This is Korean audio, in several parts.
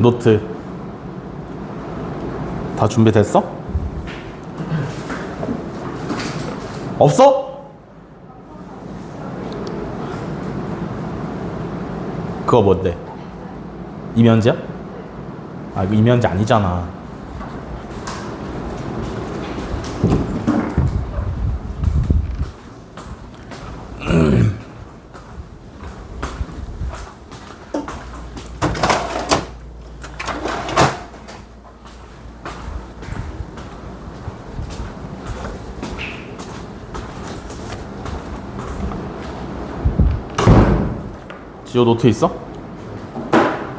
노트 다 준비됐어? 없어? 그거 뭔데? 이면지야? 아 이거 이면지 아니잖아. 지호 노트 있어?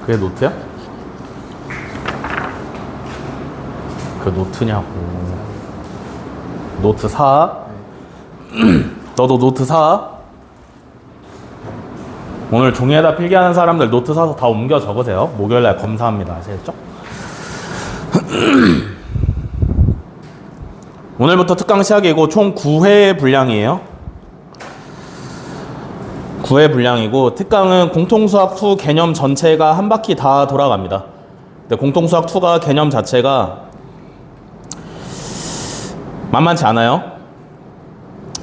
그게 노트야? 그 노트냐고. 노트 사? 너도 노트 사? 오늘 종이에다 필기하는 사람들 노트 사서 다 옮겨 적으세요. 목요일날 검사합니다. 아시겠죠? 오늘부터 특강 시작이고 총 9회 분량이에요. 9회 분량이고 특강은 공통수학 2 개념 전체가 한 바퀴 다 돌아갑니다. 근데 공통수학 2가 개념 자체가 만만치 않아요.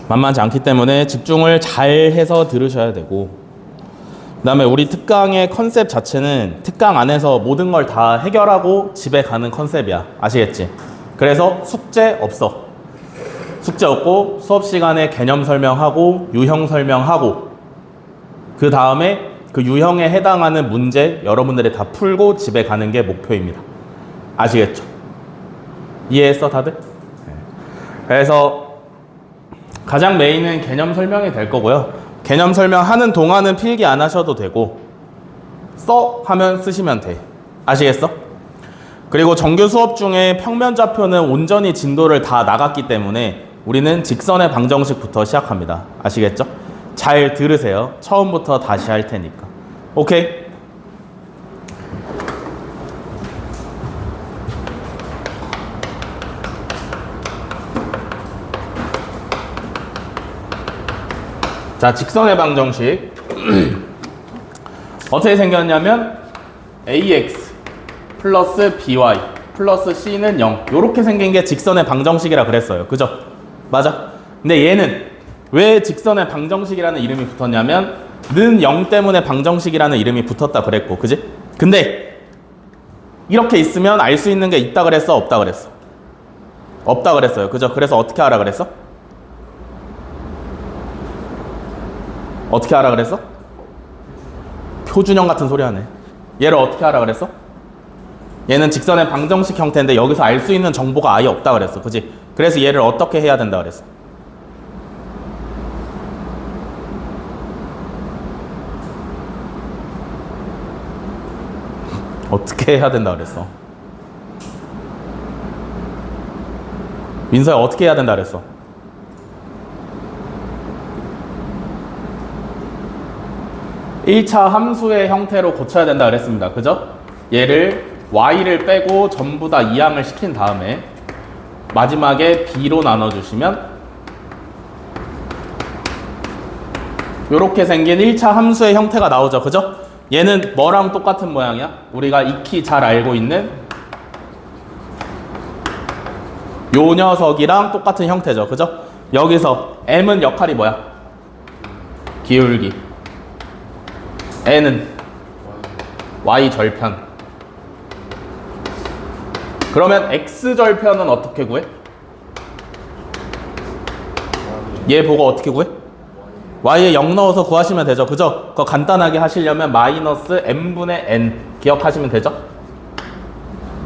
만만치 않기 때문에 집중을 잘 해서 들으셔야 되고, 그 다음에 우리 특강의 컨셉 자체는 특강 안에서 모든 걸 다 해결하고 집에 가는 컨셉이야. 아시겠지? 그래서 숙제 없어. 숙제 없고 수업 시간에 개념 설명하고 유형 설명하고 그 다음에 그 유형에 해당하는 문제 여러분들이 다 풀고 집에 가는 게 목표입니다. 아시겠죠? 이해했어 다들? 네. 그래서 가장 메인은 개념 설명이 될 거고요. 개념 설명하는 동안은 필기 안 하셔도 되고 써 하면 쓰시면 돼. 아시겠어? 그리고 정규 수업 중에 평면좌표는 온전히 진도를 다 나갔기 때문에 우리는 직선의 방정식부터 시작합니다. 아시겠죠? 잘 들으세요. 처음부터 다시 할 테니까. 오케이? 자, 직선의 방정식. 어떻게 생겼냐면 ax 플러스 by 플러스 c는 0 요렇게 생긴 게 직선의 방정식이라 그랬어요. 그죠? 맞아? 근데 얘는 왜 직선의 방정식이라는 이름이 붙었냐면 는 0 때문에 방정식이라는 이름이 붙었다 그랬고, 그지? 근데 이렇게 있으면 알 수 있는 게 있다 그랬어? 없다 그랬어? 없다 그랬어요. 그죠? 그래서 어떻게 하라 그랬어? 어떻게 하라 그랬어? 표준형 같은 소리 하네. 얘를 어떻게 하라 그랬어? 얘는 직선의 방정식 형태인데 여기서 알 수 있는 정보가 아예 없다 그랬어. 그지? 그래서 얘를 어떻게 해야 된다 그랬어? 어떻게 해야 된다 그랬어? 민서야 어떻게 해야 된다 그랬어? (1차) 함수의 형태로 고쳐야 된다 그랬습니다. 그죠? 얘를 y를 빼고 전부 다 이항을 시킨 다음에 마지막에 b로 나눠주시면 이렇게 생긴 1차 함수의 형태가 나오죠. 그죠? 얘는 뭐랑 똑같은 모양이야? 우리가 익히 잘 알고 있는 요 녀석이랑 똑같은 형태죠. 그죠? 여기서 m은 역할이 뭐야? 기울기. n은 y 절편. 그러면 x 절편은 어떻게 구해? 얘 보고 어떻게 구해? y에 0 넣어서 구하시면 되죠. 그죠? 그거 간단하게 하시려면 마이너스 m분의 n 기억하시면 되죠?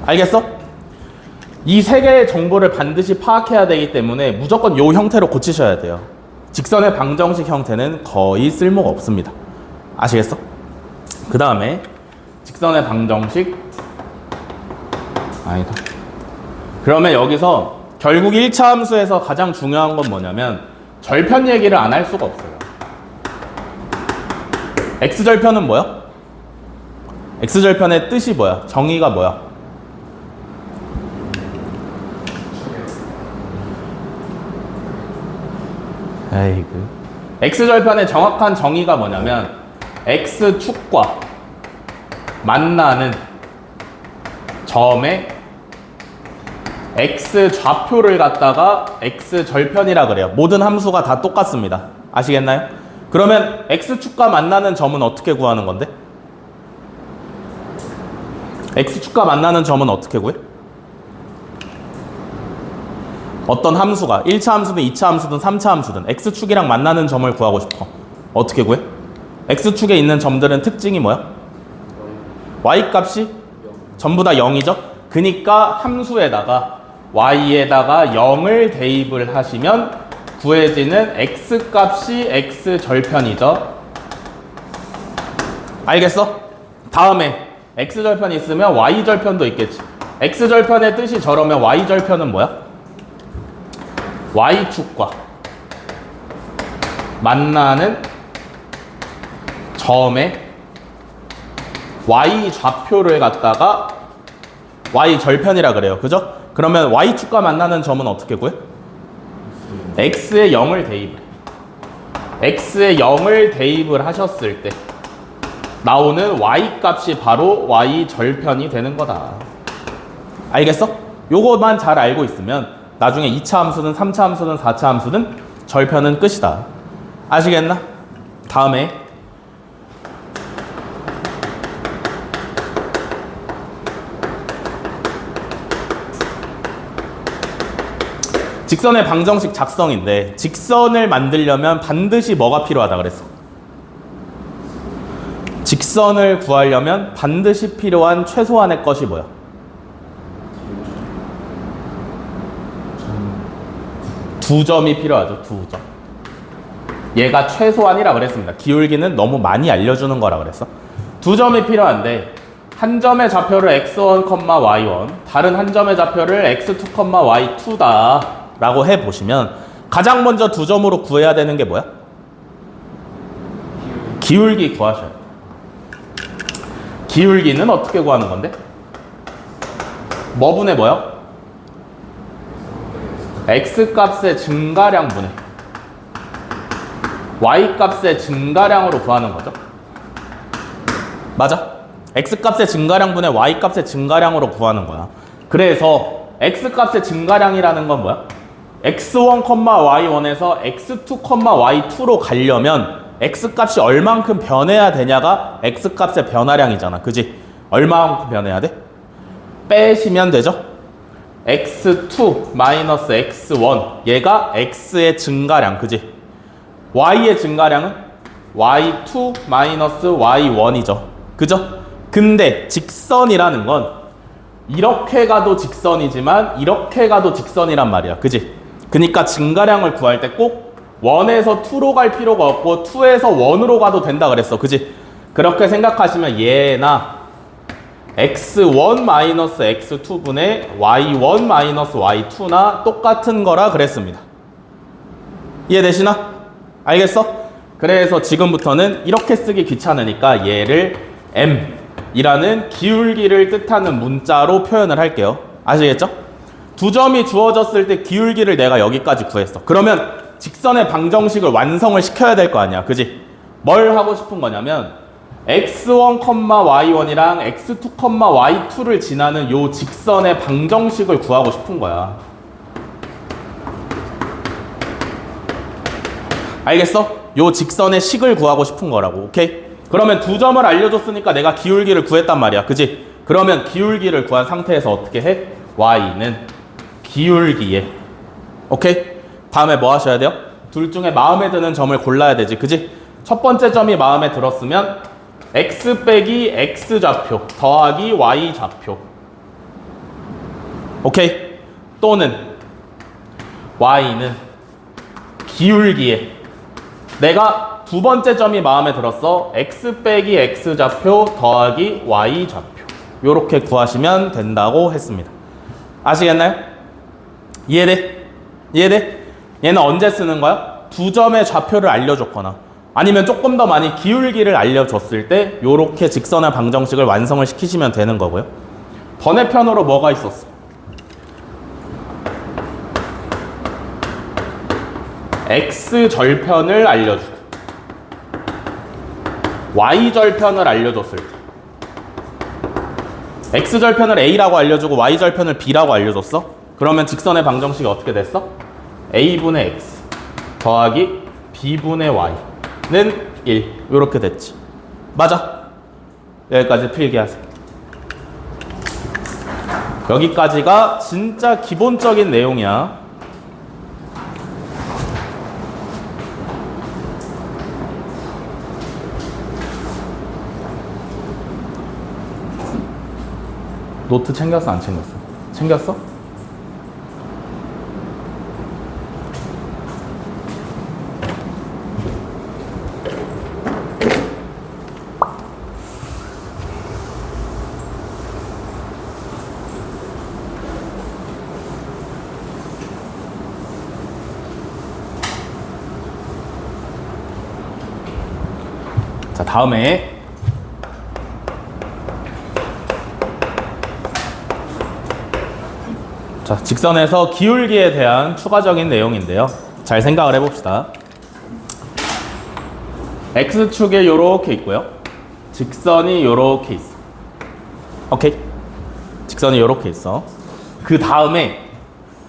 알겠어? 이 세 개의 정보를 반드시 파악해야 되기 때문에 무조건 이 형태로 고치셔야 돼요. 직선의 방정식 형태는 거의 쓸모가 없습니다. 아시겠어? 그 다음에 직선의 방정식 아니다. 그러면 여기서 결국 1차 함수에서 가장 중요한 건 뭐냐면 절편 얘기를 안 할 수가 없어요. x절편은 뭐야? x절편의 뜻이 뭐야? 정의가 뭐야? 에이그. x절편의 정확한 정의가 뭐냐면 x축과 만나는 점의 x좌표를 갖다가 x절편이라 그래요. 모든 함수가 다 똑같습니다. 아시겠나요? 그러면 x축과 만나는 점은 어떻게 구하는 건데? x축과 만나는 점은 어떻게 구해? 어떤 함수가 1차 함수든 2차 함수든 3차 함수든 x축이랑 만나는 점을 구하고 싶어. 어떻게 구해? x축에 있는 점들은 특징이 뭐야? y값이 전부 다 0이죠? 그니까 함수에다가 y에다가 0을 대입을 하시면 구해지는 x값이 x절편이죠. 알겠어? 다음에 x절편이 있으면 y절편도 있겠지. x절편의 뜻이 저러면 y절편은 뭐야? y축과 만나는 점의 y좌표를 갖다가 y절편이라 그래요. 그죠? 그러면 y축과 만나는 점은 어떻게 구해? x에 0을 대입을 x에 0을 대입을 하셨을 때 나오는 y값이 바로 y절편이 되는 거다. 알겠어? 요것만 잘 알고 있으면 나중에 2차 함수든 3차 함수든 4차 함수든 절편은 끝이다. 아시겠나? 다음에 직선의 방정식 작성인데 직선을 만들려면 반드시 뭐가 필요하다 그랬어? 직선을 구하려면 반드시 필요한 최소한의 것이 뭐야? 두 점이 필요하죠. 두 점. 얘가 최소한이라 그랬습니다. 기울기는 너무 많이 알려주는 거라 그랬어. 두 점이 필요한데 한 점의 좌표를 x1, y1 다른 한 점의 좌표를 x2, y2다 라고 해보시면 가장 먼저 두 점으로 구해야 되는 게 뭐야? 기울기 구하셔야 돼요. 기울기는 어떻게 구하는 건데? 뭐 분의 뭐요? x값의 증가량 분의 y값의 증가량으로 구하는 거죠. 맞아? x값의 증가량 분의 y값의 증가량으로 구하는 거야. 그래서 x값의 증가량이라는 건 뭐야? x1, y1에서 x2, y2로 가려면 x값이 얼만큼 변해야 되냐가 x값의 변화량이잖아. 그지? 얼마만큼 변해야 돼? 빼시면 되죠? x2 마이너스 x1 얘가 x의 증가량. 그지? y의 증가량은 y2 마이너스 y1이죠. 그죠? 근데 직선이라는 건 이렇게 가도 직선이지만 이렇게 가도 직선이란 말이야. 그지? 그러니까 증가량을 구할 때 꼭 1에서 2로 갈 필요가 없고 2에서 1으로 가도 된다 그랬어. 그지? 그렇게 생각하시면 얘나 x1 마이너스 x2 분의 y1 마이너스 y2나 똑같은 거라 그랬습니다. 이해되시나? 알겠어? 그래서 지금부터는 이렇게 쓰기 귀찮으니까 얘를 m이라는 기울기를 뜻하는 문자로 표현을 할게요. 아시겠죠? 두 점이 주어졌을 때 기울기를 내가 여기까지 구했어. 그러면 직선의 방정식을 완성을 시켜야 될 거 아니야. 그지? 뭘 하고 싶은 거냐면 x1, y1이랑 x2, y2를 지나는 요 직선의 방정식을 구하고 싶은 거야. 알겠어? 요 직선의 식을 구하고 싶은 거라고. 오케이? 그러면 두 점을 알려줬으니까 내가 기울기를 구했단 말이야. 그지? 그러면 기울기를 구한 상태에서 어떻게 해? y는 기울기에. 오케이? 다음에 뭐 하셔야 돼요? 둘 중에 마음에 드는 점을 골라야 되지. 그지? 첫 번째 점이 마음에 들었으면 x 빼기 x 좌표 더하기 y 좌표. 오케이? 또는 y는 기울기에 내가 두 번째 점이 마음에 들었어. x 빼기 x 좌표 더하기 y 좌표. 요렇게 구하시면 된다고 했습니다. 아시겠나요? 이해돼? 이해돼? 얘는 언제 쓰는 거야? 두 점의 좌표를 알려줬거나 아니면 조금 더 많이 기울기를 알려줬을 때 요렇게 직선의 방정식을 완성을 시키시면 되는 거고요. 번외편으로 뭐가 있었어? x절편을 알려주고 y절편을 알려줬을 때 x절편을 a라고 알려주고 y절편을 b라고 알려줬어? 그러면 직선의 방정식이 어떻게 됐어? a분의 x 더하기 b분의 y는 1 이렇게 됐지. 맞아. 여기까지 필기하세요. 여기까지가 진짜 기본적인 내용이야. 노트 챙겼어? 안 챙겼어? 챙겼어? 자, 다음에 자, 직선에서 기울기에 대한 추가적인 내용인데요. 잘 생각을 해봅시다. x축에 요렇게 있고요. 직선이 요렇게 있어. 오케이? 직선이 요렇게 있어. 그 다음에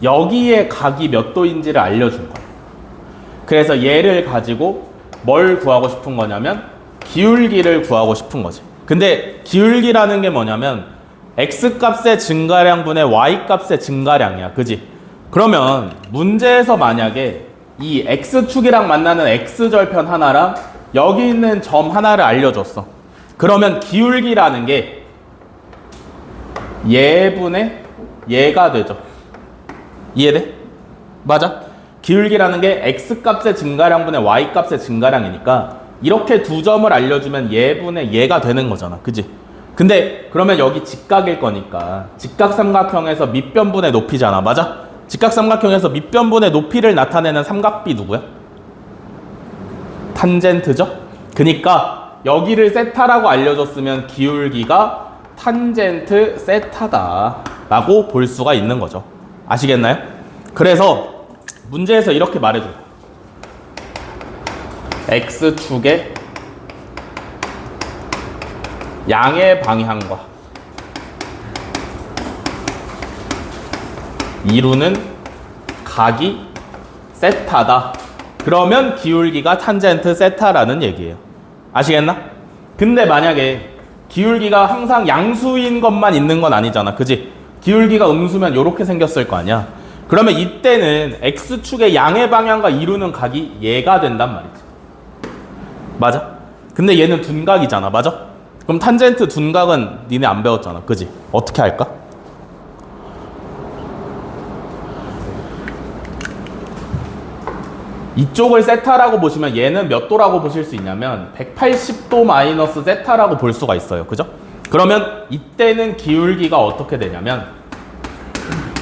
여기에 각이 몇 도인지를 알려준 거야. 그래서 얘를 가지고 뭘 구하고 싶은 거냐면 기울기를 구하고 싶은 거지. 근데 기울기라는 게 뭐냐면 x값의 증가량분의 y값의 증가량이야. 그지? 그러면 문제에서 만약에 이 x축이랑 만나는 x절편 하나랑 여기 있는 점 하나를 알려줬어. 그러면 기울기라는 게 얘분의 얘가 되죠. 이해돼? 맞아? 기울기라는 게 x값의 증가량분의 y값의 증가량이니까 이렇게 두 점을 알려주면 얘분의 얘가 되는 거잖아. 그지? 근데 그러면 여기 직각일 거니까 직각삼각형에서 밑변분의 높이잖아. 맞아? 직각삼각형에서 밑변분의 높이를 나타내는 삼각비 누구야? 탄젠트죠? 그니까 여기를 세타라고 알려줬으면 기울기가 탄젠트 세타다 라고 볼 수가 있는 거죠. 아시겠나요? 그래서 문제에서 이렇게 말해줘요. x축의 양의 방향과 이루는 각이 세타다. 그러면 기울기가 탄젠트 세타라는 얘기예요. 아시겠나? 근데 만약에 기울기가 항상 양수인 것만 있는 건 아니잖아. 그지? 기울기가 음수면 이렇게 생겼을 거 아니야. 그러면 이때는 x축의 양의 방향과 이루는 각이 얘가 된단 말이지. 맞아? 근데 얘는 둔각이잖아. 맞아? 그럼 탄젠트 둔각은 니네 안 배웠잖아. 그지? 어떻게 할까? 이쪽을 세타라고 보시면 얘는 몇 도라고 보실 수 있냐면 180도 마이너스 세타라고 볼 수가 있어요. 그죠? 그러면 이때는 기울기가 어떻게 되냐면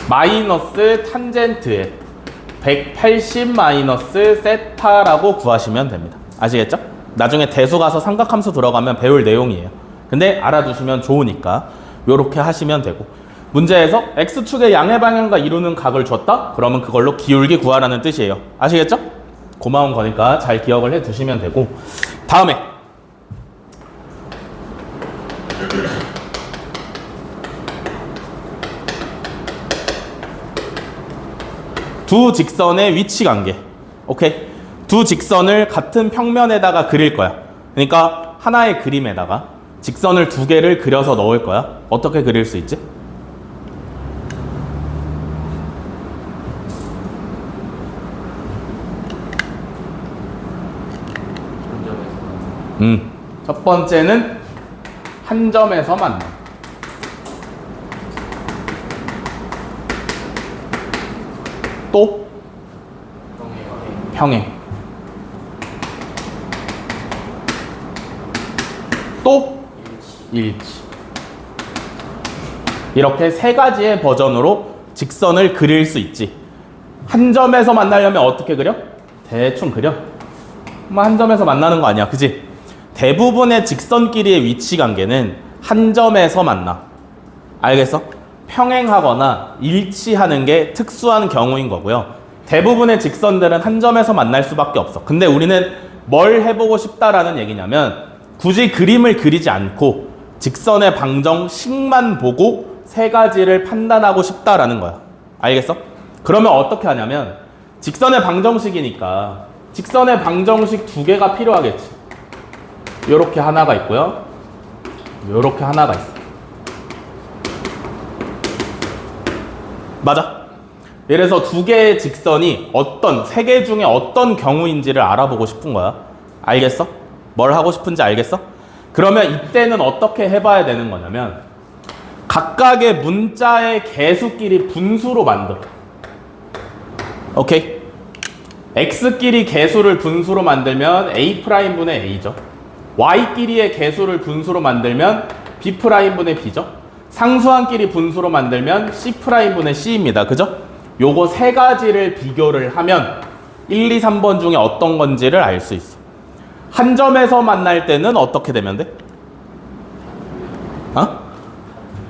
마이너스 탄젠트에 180 마이너스 세타라고 구하시면 됩니다. 아시겠죠? 나중에 대수 가서 삼각함수 들어가면 배울 내용이에요. 근데 알아두시면 좋으니까 요렇게 하시면 되고, 문제에서 x축의 양의 방향과 이루는 각을 줬다? 그러면 그걸로 기울기 구하라는 뜻이에요. 아시겠죠? 고마운 거니까 잘 기억을 해 두시면 되고, 다음에 두 직선의 위치 관계. 오케이? 두 직선을 같은 평면에다가 그릴 거야. 그러니까 하나의 그림에다가 직선을 두 개를 그려서 넣을 거야. 어떻게 그릴 수 있지? 첫 번째는 한 점에서 만나. 또 평행. 또 일치. 이렇게 세 가지의 버전으로 직선을 그릴 수 있지. 한 점에서 만나려면 어떻게 그려? 대충 그려. 뭐 한 점에서 만나는 거 아니야, 그지? 대부분의 직선끼리의 위치 관계는 한 점에서 만나. 알겠어? 평행하거나 일치하는 게 특수한 경우인 거고요. 대부분의 직선들은 한 점에서 만날 수밖에 없어. 근데 우리는 뭘 해보고 싶다라는 얘기냐면 굳이 그림을 그리지 않고 직선의 방정식만 보고 세 가지를 판단하고 싶다라는 거야. 알겠어? 그러면 어떻게 하냐면 직선의 방정식이니까 직선의 방정식 두 개가 필요하겠지. 요렇게 하나가 있고요. 요렇게 하나가 있어. 맞아? 이래서 두 개의 직선이 어떤, 세 개 중에 어떤 경우인지를 알아보고 싶은 거야. 알겠어? 뭘 하고 싶은지 알겠어? 그러면 이때는 어떻게 해봐야 되는 거냐면 각각의 문자의 개수끼리 분수로 만들어. 오케이? x끼리 개수를 분수로 만들면 a'분의 a죠. y끼리의 개수를 분수로 만들면 b'분의 b죠. 상수항끼리 분수로 만들면 c'분의 c입니다. 그죠? 요거 세 가지를 비교를 하면 1, 2, 3번 중에 어떤 건지를 알 수 있어. 한 점에서 만날 때는 어떻게 되면 돼?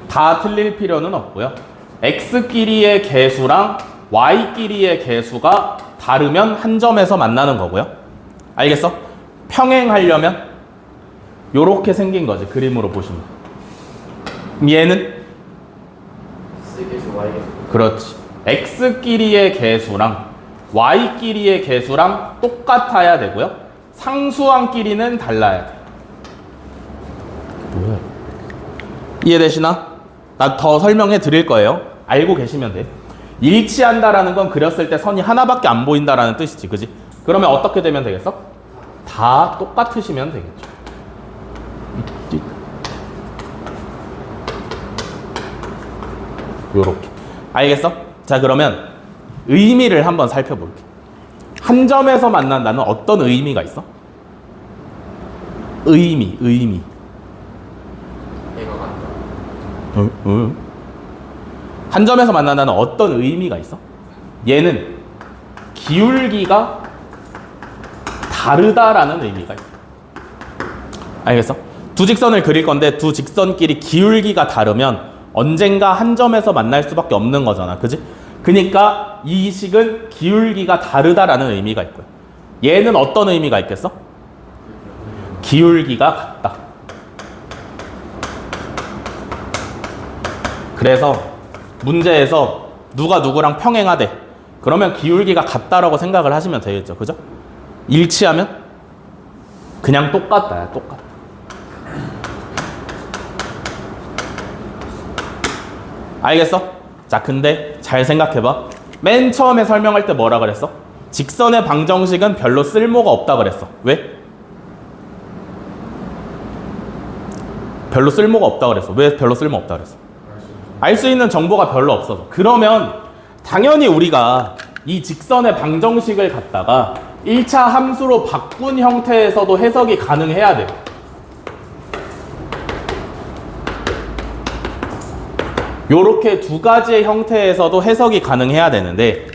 다 틀릴 필요는 없고요. x끼리의 개수랑 y끼리의 개수가 다르면 한 점에서 만나는 거고요. 알겠어? 평행하려면 요렇게 생긴 거지. 그림으로 보시면. 얘는? x개수, y개수. 그렇지. x끼리의 개수랑 y끼리의 개수랑 똑같아야 되고요. 상수항끼리는 달라야 돼. 뭐야? 이해되시나? 나 더 설명해 드릴 거예요. 알고 계시면 돼. 일치한다라는 건 그렸을 때 선이 하나밖에 안 보인다라는 뜻이지. 그지? 그러면 어떻게 되면 되겠어? 다 똑같으시면 되겠죠. 요렇게. 알겠어? 자, 그러면 의미를 한번 살펴볼게. 한 점에서 만난다는 어떤 의미가 있어? 의미. 얘가 같다. 한 점에서 만난다는 어떤 의미가 있어? 얘는 기울기가 다르다라는 의미가 있어. 알겠어? 두 직선을 그릴 건데 두 직선끼리 기울기가 다르면 언젠가 한 점에서 만날 수밖에 없는 거잖아. 그지? 그러니까 이 식은 기울기가 다르다라는 의미가 있고요. 얘는 어떤 의미가 있겠어? 기울기가 같다. 그래서 문제에서 누가 누구랑 평행하대. 그러면 기울기가 같다라고 생각을 하시면 되겠죠. 그죠? 일치하면 그냥 똑같다야. 똑같다. 알겠어? 자, 근데 잘 생각해봐. 맨 처음에 설명할 때 뭐라 그랬어? 직선의 방정식은 별로 쓸모가 없다 그랬어. 왜? 별로 쓸모가 없다 그랬어. 왜 별로 쓸모 없다 그랬어? 알 수 있는 정보가 별로 없어서. 그러면 당연히 우리가 이 직선의 방정식을 갖다가 1차 함수로 바꾼 형태에서도 해석이 가능해야 돼. 요렇게 두 가지의 형태에서도 해석이 가능해야 되는데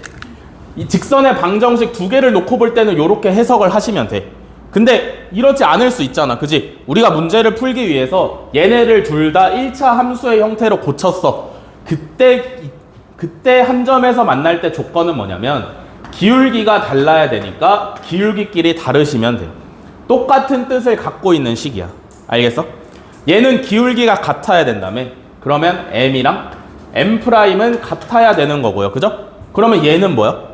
이 직선의 방정식 두 개를 놓고 볼 때는 요렇게 해석을 하시면 돼. 근데 이렇지 않을 수 있잖아. 그지? 우리가 문제를 풀기 위해서 얘네를 둘 다 1차 함수의 형태로 고쳤어. 그때 한 점에서 만날 때 조건은 뭐냐면 기울기가 달라야 되니까 기울기끼리 다르시면 돼요. 똑같은 뜻을 갖고 있는 식이야. 알겠어? 얘는 기울기가 같아야 된다며. 그러면 m이랑 m'은 같아야 되는 거고요. 그죠? 그러면 얘는 뭐야?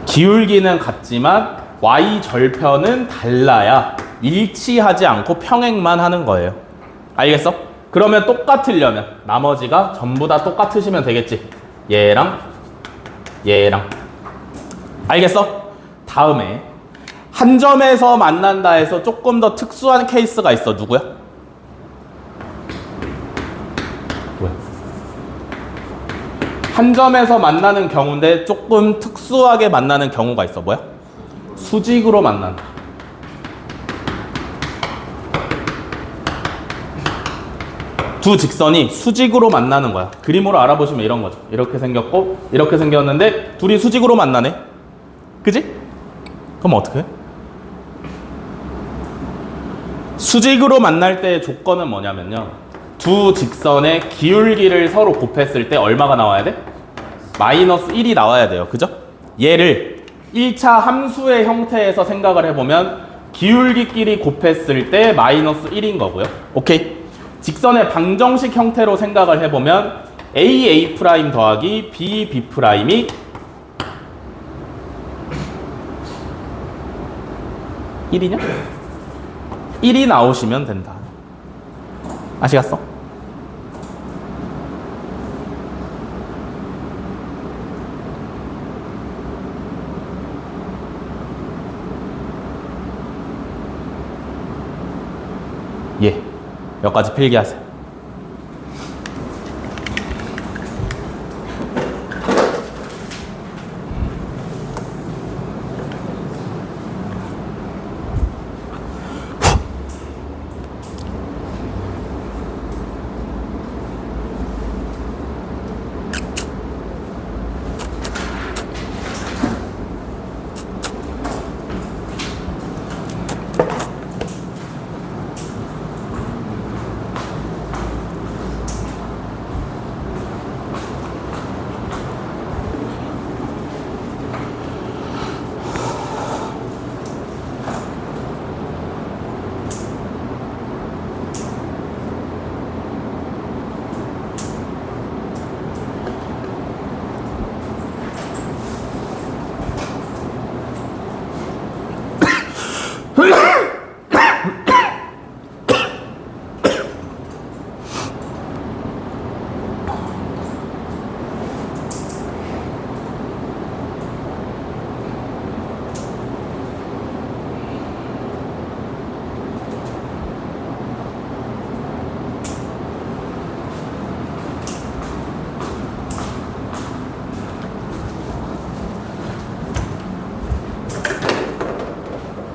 기울기는 같지만 y 절편은 달라야 일치하지 않고 평행만 하는 거예요. 알겠어? 그러면 똑같으려면 나머지가 전부 다 똑같으시면 되겠지. 얘랑 얘랑. 알겠어? 다음에 한 점에서 만난다 해서 조금 더 특수한 케이스가 있어. 누구야? 뭐야? 한 점에서 만나는 경우인데 조금 특수하게 만나는 경우가 있어. 뭐야? 수직으로 만난다. 두 직선이 수직으로 만나는 거야. 그림으로 알아보시면 이런 거죠. 이렇게 생겼고 이렇게 생겼는데 둘이 수직으로 만나네. 그지? 그럼 어떻게 해? 수직으로 만날 때의 조건은 뭐냐면요, 두 직선의 기울기를 서로 곱했을 때 얼마가 나와야 돼? 마이너스 1이 나와야 돼요. 그죠? 얘를 1차 함수의 형태에서 생각을 해보면 기울기끼리 곱했을 때 마이너스 1인 거고요. 오케이? 직선의 방정식 형태로 생각을 해보면 AA' 더하기 BB'이 1이냐? 1이 나오시면 된다. 아시겠어? 예, 여기까지 필기하세요.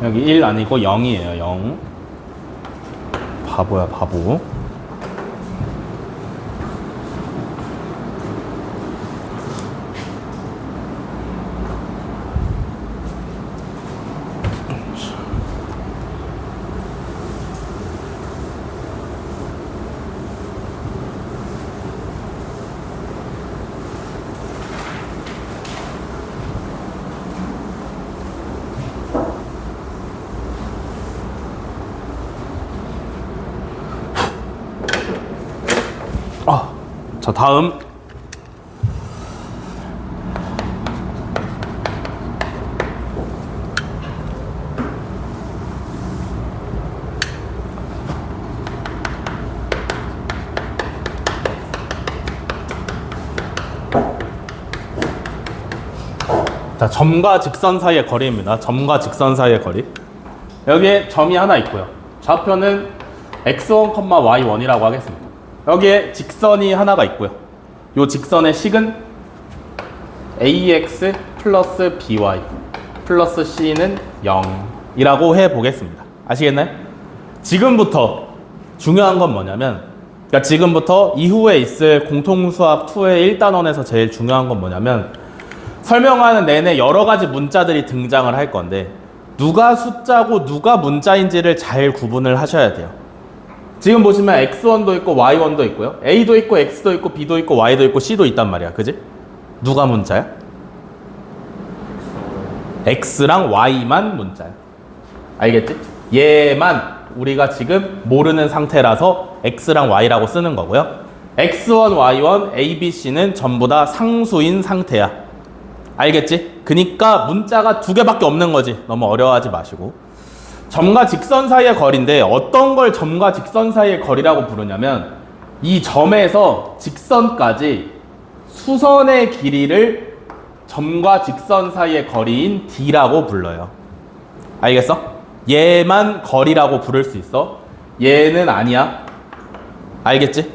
여기 1 아니고 0이에요. 0. 바보야, 바보. 자, 다음. 자, 점과 직선 사이의 거리입니다. 점과 직선 사이의 거리. 여기에 점이 하나 있고요. 좌표는 x1, y1이라고 하겠습니다. 여기에 직선이 하나가 있고요. 이 직선의 식은 ax 플러스 by 플러스 c는 0이라고 해보겠습니다. 아시겠나요? 지금부터 중요한 건 뭐냐면, 그러니까 지금부터 이후에 있을 공통수학 2의 1단원에서 제일 중요한 건 뭐냐면, 설명하는 내내 여러 가지 문자들이 등장을 할 건데 누가 숫자고 누가 문자인지를 잘 구분을 하셔야 돼요. 지금 보시면 x1도 있고 y1도 있고요. a도 있고 x도 있고 b도 있고 y도 있고 c도 있단 말이야. 그지? 누가 문자야? x랑 y만 문자야. 알겠지? 얘만 우리가 지금 모르는 상태라서 x랑 y라고 쓰는 거고요. x1, y1, a, b, c는 전부 다 상수인 상태야. 알겠지? 그니까 문자가 두 개밖에 없는 거지. 너무 어려워하지 마시고. 점과 직선 사이의 거리인데 어떤 걸 점과 직선 사이의 거리라고 부르냐면 이 점에서 직선까지 수선의 길이를 점과 직선 사이의 거리인 d라고 불러요. 알겠어? 얘만 거리라고 부를 수 있어. 얘는 아니야. 알겠지?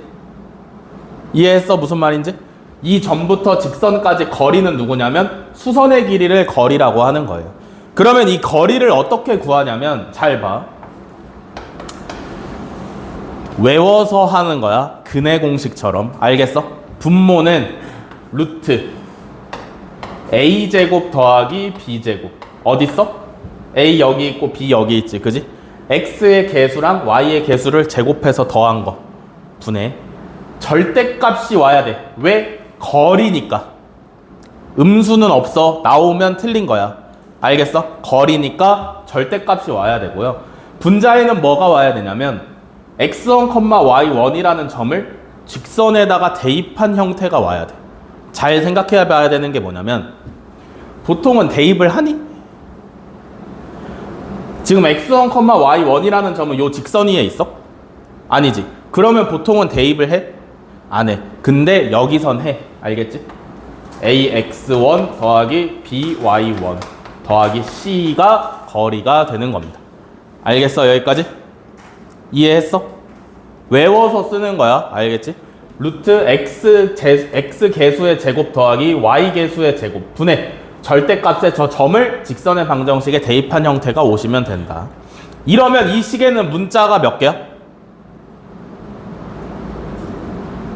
이해했어? 무슨 말인지? 이 점부터 직선까지 거리는 누구냐면 수선의 길이를 거리라고 하는 거예요. 그러면 이 거리를 어떻게 구하냐면 잘 봐. 외워서 하는 거야. 근해 공식처럼. 알겠어? 분모는 루트 a제곱 더하기 b제곱. 어딨어? a 여기 있고 b 여기 있지. 그지? x의 개수랑 y의 개수를 제곱해서 더한 거. 분해. 절대값이 와야 돼. 왜? 거리니까. 음수는 없어. 나오면 틀린 거야. 알겠어? 거리니까 절대값이 와야 되고요. 분자에는 뭐가 와야 되냐면 x1, y1이라는 점을 직선에다가 대입한 형태가 와야 돼. 잘 생각해 봐야 되는 게 뭐냐면 보통은 대입을 하니? 지금 x1, y1이라는 점은 요 직선 위에 있어? 아니지. 그러면 보통은 대입을 해? 안 해. 근데 여기선 해. 알겠지? ax1 더하기 by1 더하기 c가 거리가 되는 겁니다. 알겠어? 여기까지? 이해했어? 외워서 쓰는 거야. 알겠지? 루트 x 개수의 제곱 더하기 y 개수의 제곱 분해 절대값의 저 점을 직선의 방정식에 대입한 형태가 오시면 된다. 이러면 이 식에는 문자가 몇 개야?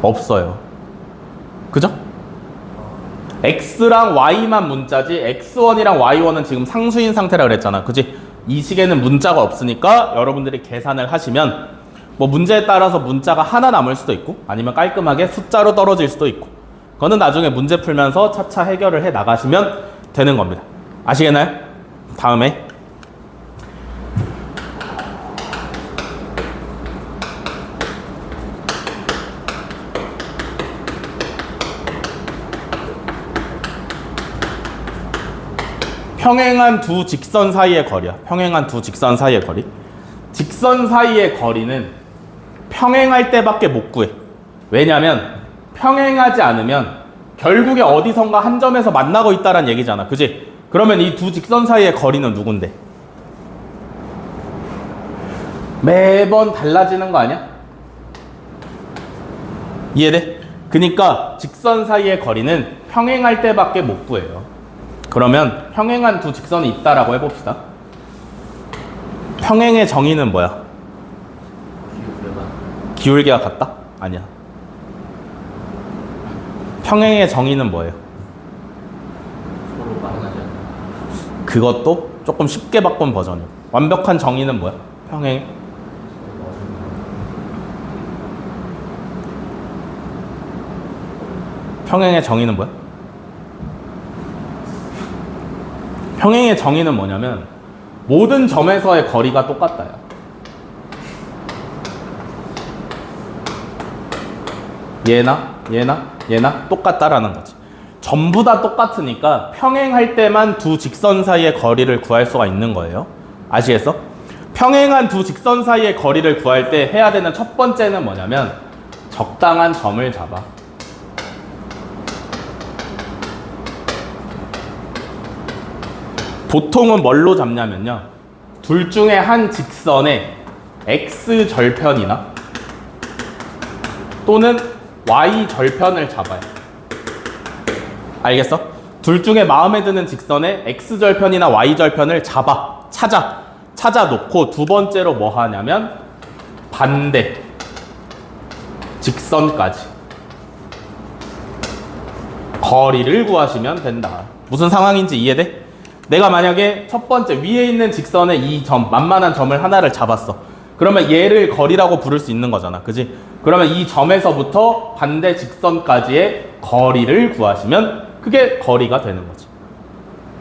없어요. 그죠? x랑 y만 문자지 x1이랑 y1은 지금 상수인 상태라 그랬잖아. 그지? 이 식에는 문자가 없으니까 여러분들이 계산을 하시면 뭐 문제에 따라서 문자가 하나 남을 수도 있고 아니면 깔끔하게 숫자로 떨어질 수도 있고 그거는 나중에 문제 풀면서 차차 해결을 해 나가시면 되는 겁니다. 아시겠나요? 다음에 평행한 두 직선 사이의 거리야. 평행한 두 직선 사이의 거리. 직선 사이의 거리는 평행할 때밖에 못 구해. 왜냐면 평행하지 않으면 결국에 어디선가 한 점에서 만나고 있다란 얘기잖아. 그지? 그러면 이 두 직선 사이의 거리는 누군데? 매번 달라지는 거 아니야? 이해돼? 그러니까 직선 사이의 거리는 평행할 때밖에 못 구해요. 그러면 평행한 두 직선이 있다라고 해봅시다. 평행의 정의는 뭐야? 기울기가 같다? 아니야. 평행의 정의는 뭐예요? 서로 마찬가지 않나? 그것도 조금 쉽게 바꾼 버전이에요. 완벽한 정의는 뭐야? 평행. 평행의 정의는 뭐야? 평행의 정의는 뭐냐면 모든 점에서의 거리가 똑같다요. 얘나 똑같다라는 거지. 전부 다 똑같으니까 평행할 때만 두 직선 사이의 거리를 구할 수가 있는 거예요. 아시겠어? 평행한 두 직선 사이의 거리를 구할 때 해야 되는 첫 번째는 뭐냐면 적당한 점을 잡아. 보통은 뭘로 잡냐면요. 둘 중에 한 직선의 x 절편이나 또는 y 절편을 잡아요. 알겠어? 둘 중에 마음에 드는 직선의 x 절편이나 y 절편을 찾아 놓고 두 번째로 뭐 하냐면 반대 직선까지 거리를 구하시면 된다. 무슨 상황인지 이해돼? 내가 만약에 첫 번째 위에 있는 직선의 이 점, 만만한 점을 하나를 잡았어. 그러면 얘를 거리라고 부를 수 있는 거잖아. 그지? 그러면 이 점에서부터 반대 직선까지의 거리를 구하시면 그게 거리가 되는 거지.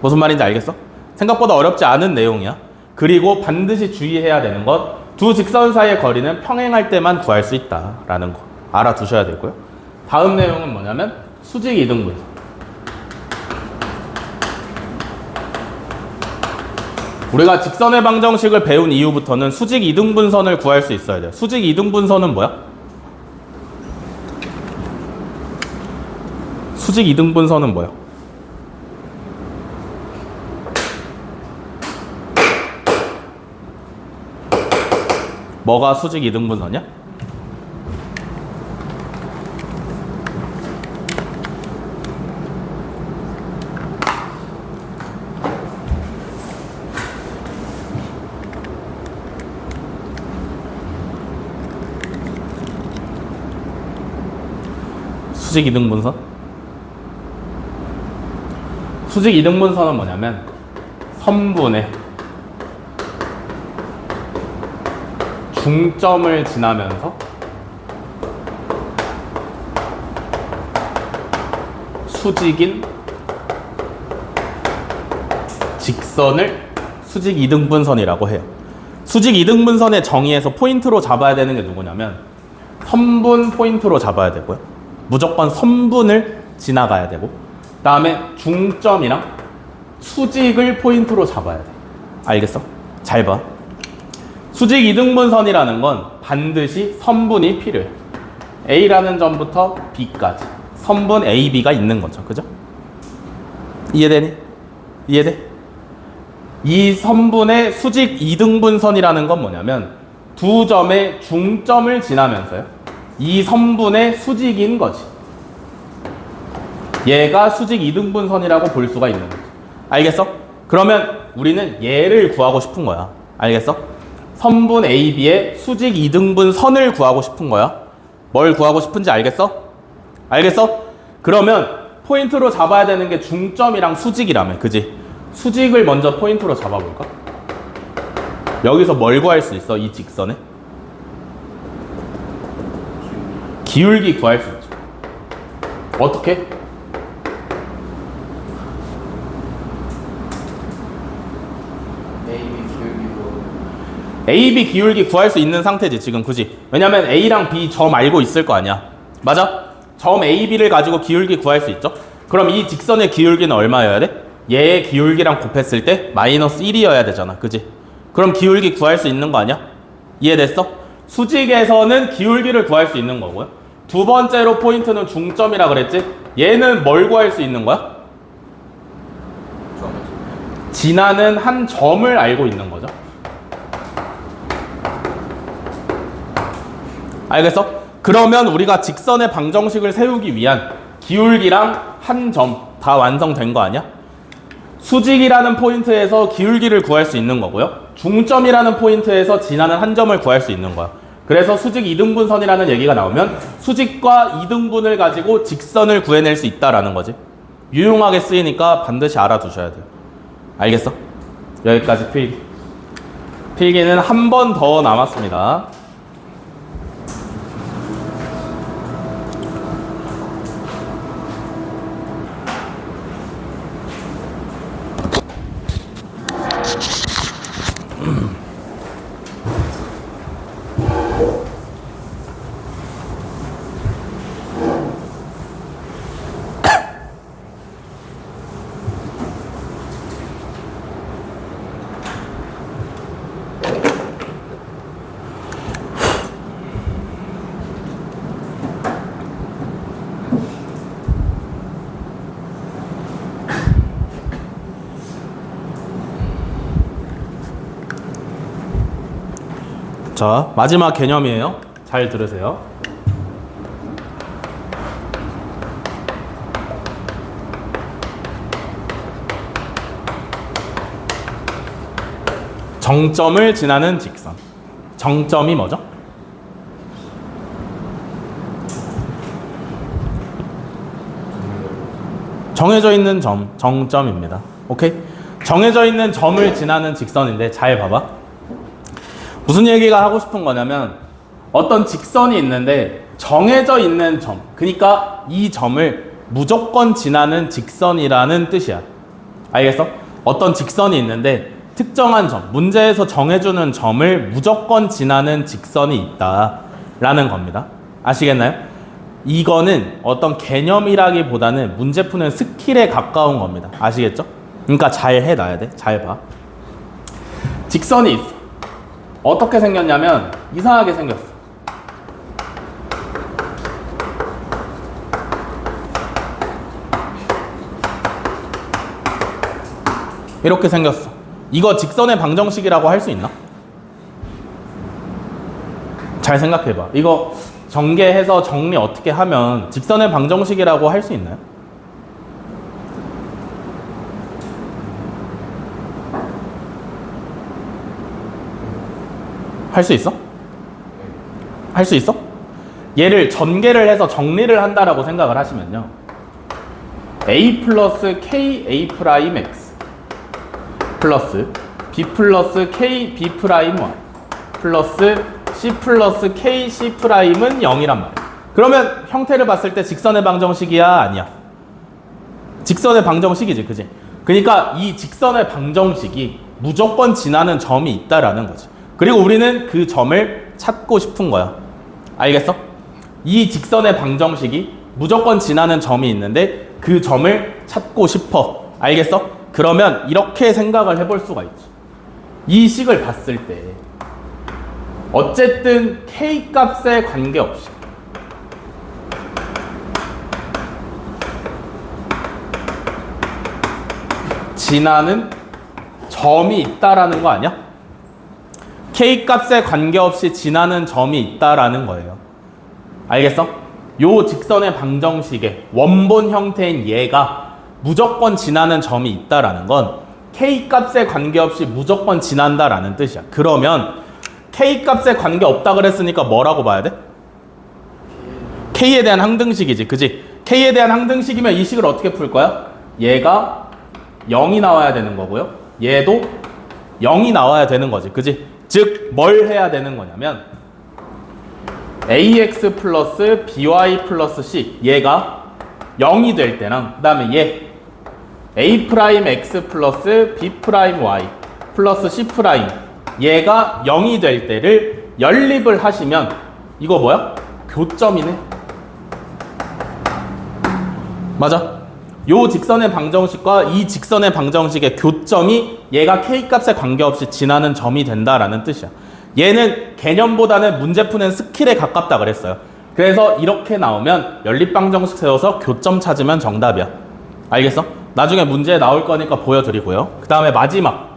무슨 말인지 알겠어? 생각보다 어렵지 않은 내용이야. 그리고 반드시 주의해야 되는 것, 두 직선 사이의 거리는 평행할 때만 구할 수 있다라는 거 알아두셔야 되고요. 다음 내용은 뭐냐면 수직 이등분. 우리가 직선의 방정식을 배운 이후부터는 수직 이등분선을 구할 수 있어야 돼요. 수직 이등분선은 뭐야? 수직 이등분선은 뭐야? 뭐가 수직 이등분선이야? 수직 이등분선? 수직 이등분선은 뭐냐면 선분의 중점을 지나면서 수직인 직선을 수직 이등분선이라고 해요. 수직 이등분선의 정의에서 포인트로 잡아야 되는 게 누구냐면 선분 포인트로 잡아야 되고요. 무조건 선분을 지나가야 되고, 그 다음에 중점이랑 수직을 포인트로 잡아야 돼. 알겠어? 잘 봐. 수직 이등분선이라는 건 반드시 선분이 필요해. A라는 점부터 B까지 선분 A, B가 있는 거죠. 그죠? 이해되니? 이해돼? 이 선분의 수직 이등분선이라는 건 뭐냐면 두 점의 중점을 지나면서요, 이 선분의 수직인 거지. 얘가 수직 이등분선이라고 볼 수가 있는 거지. 알겠어? 그러면 우리는 얘를 구하고 싶은 거야. 알겠어? 선분 AB의 수직 이등분선을 구하고 싶은 거야. 뭘 구하고 싶은지 알겠어? 알겠어? 그러면 포인트로 잡아야 되는 게 중점이랑 수직이라며. 그지? 수직을 먼저 포인트로 잡아볼까? 여기서 뭘 구할 수 있어? 이 직선에? 기울기 구할 수 있죠. 어떻게? AB 기울기 구할 수 있는 상태지 지금. 그지? 왜냐면 A랑 B 점 알고 있을 거 아니야. 맞아? 점 AB를 가지고 기울기 구할 수 있죠. 그럼 이 직선의 기울기는 얼마여야 돼? 얘의 기울기랑 곱했을 때 마이너스 1이어야 되잖아. 그지? 그럼 기울기 구할 수 있는 거 아니야? 이해됐어? 수직에서는 기울기를 구할 수 있는 거고요. 두 번째로 포인트는 중점이라 그랬지? 얘는 뭘 구할 수 있는 거야? 지나는 한 점을 알고 있는 거죠. 알겠어? 그러면 우리가 직선의 방정식을 세우기 위한 기울기랑 한 점 다 완성된 거 아니야? 수직이라는 포인트에서 기울기를 구할 수 있는 거고요. 중점이라는 포인트에서 지나는 한 점을 구할 수 있는 거야. 그래서 수직 이등분선이라는 얘기가 나오면 수직과 이등분을 가지고 직선을 구해낼 수 있다라는 거지. 유용하게 쓰이니까 반드시 알아두셔야 돼요. 알겠어? 여기까지 필기. 필기는 한 번 더 남았습니다. 자, 마지막 개념이에요. 잘 들으세요. 정점을 지나는 직선. 정점이 뭐죠? 정해져 있는 점, 정점입니다. 오케이? 정해져 있는 점을 지나는 직선인데 잘 봐봐. 무슨 얘기가 하고 싶은 거냐면 어떤 직선이 있는데 정해져 있는 점, 그러니까 이 점을 무조건 지나는 직선이라는 뜻이야. 알겠어? 어떤 직선이 있는데 특정한 점, 문제에서 정해주는 점을 무조건 지나는 직선이 있다라는 겁니다. 아시겠나요? 이거는 어떤 개념이라기보다는 문제 푸는 스킬에 가까운 겁니다. 아시겠죠? 그러니까 잘 해놔야 돼. 잘 봐. 직선이 있어. 어떻게 생겼냐면 이상하게 생겼어. 이렇게 생겼어. 이거 직선의 방정식이라고 할 수 있나? 잘 생각해봐. 이거 전개해서 정리 어떻게 하면 직선의 방정식이라고 할 수 있나요? 할 수 있어? 할 수 있어? 얘를 전개를 해서 정리를 한다라고 생각을 하시면요. a 플러스 k a 프라임 x 플러스 b 플러스 k b 프라임 y 플러스 c 플러스 k c 프라임은 0이란 말이야. 그러면 형태를 봤을 때 직선의 방정식이야? 아니야? 직선의 방정식이지, 그지? 그러니까 이 직선의 방정식이 무조건 지나는 점이 있다라는 거지. 그리고 우리는 그 점을 찾고 싶은 거야. 알겠어? 이 직선의 방정식이 무조건 지나는 점이 있는데 그 점을 찾고 싶어. 알겠어? 그러면 이렇게 생각을 해볼 수가 있지. 이 식을 봤을 때 어쨌든 k 값에 관계없이 지나는 점이 있다라는 거 아니야? k 값에 관계없이 지나는 점이 있다라는 거예요. 알겠어? 요 직선의 방정식의 원본 형태인 얘가 무조건 지나는 점이 있다라는 건 k 값에 관계없이 무조건 지난다라는 뜻이야. 그러면 k 값에 관계없다 그랬으니까 뭐라고 봐야 돼? k에 대한 항등식이지, 그지? k에 대한 항등식이면 이 식을 어떻게 풀 거야? 얘가 0이 나와야 되는 거고요. 얘도 0이 나와야 되는 거지, 그지? 즉 뭘 해야 되는 거냐면 ax 플러스 by 플러스 c 얘가 0이 될 때랑 그 다음에 얘 a 프라임 x 플러스 b 프라임 y 플러스 c 프라임 얘가 0이 될 때를 연립을 하시면 이거 뭐야? 교점이네. 맞아. 요 직선의 방정식과 이 직선의 방정식의 교점이 얘가 k 값에 관계없이 지나는 점이 된다라는 뜻이야. 얘는 개념보다는 문제 푸는 스킬에 가깝다 그랬어요. 그래서 이렇게 나오면 연립방정식 세워서 교점 찾으면 정답이야. 알겠어? 나중에 문제 나올 거니까 보여드리고요. 그 다음에 마지막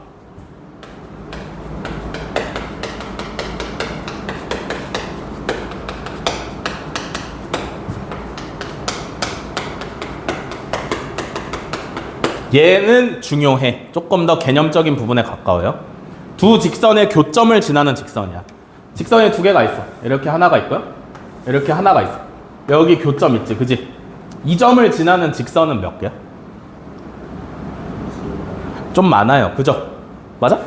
얘는 중요해. 조금 더 개념적인 부분에 가까워요. 두 직선의 교점을 지나는 직선이야. 직선에 두 개가 있어. 이렇게 하나가 있고요. 이렇게 하나가 있어. 여기 교점 있지, 그지? 이 점을 지나는 직선은 몇 개야? 좀 많아요, 그죠? 맞아?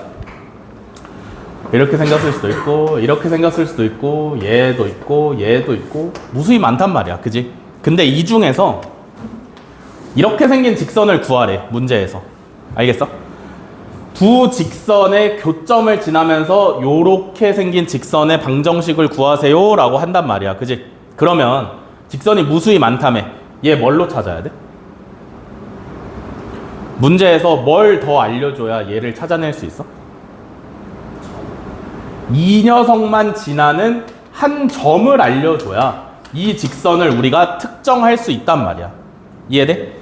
이렇게 생겼을 수도 있고, 이렇게 생겼을 수도 있고, 얘도 있고, 얘도 있고, 무수히 많단 말이야, 그지? 근데 이 중에서 이렇게 생긴 직선을 구하래, 문제에서. 알겠어? 두 직선의 교점을 지나면서 요렇게 생긴 직선의 방정식을 구하세요 라고 한단 말이야, 그지? 그러면 직선이 무수히 많다며 얘 뭘로 찾아야 돼? 문제에서 뭘 더 알려줘야 얘를 찾아낼 수 있어? 이 녀석만 지나는 한 점을 알려줘야 이 직선을 우리가 특정할 수 있단 말이야. 이해돼?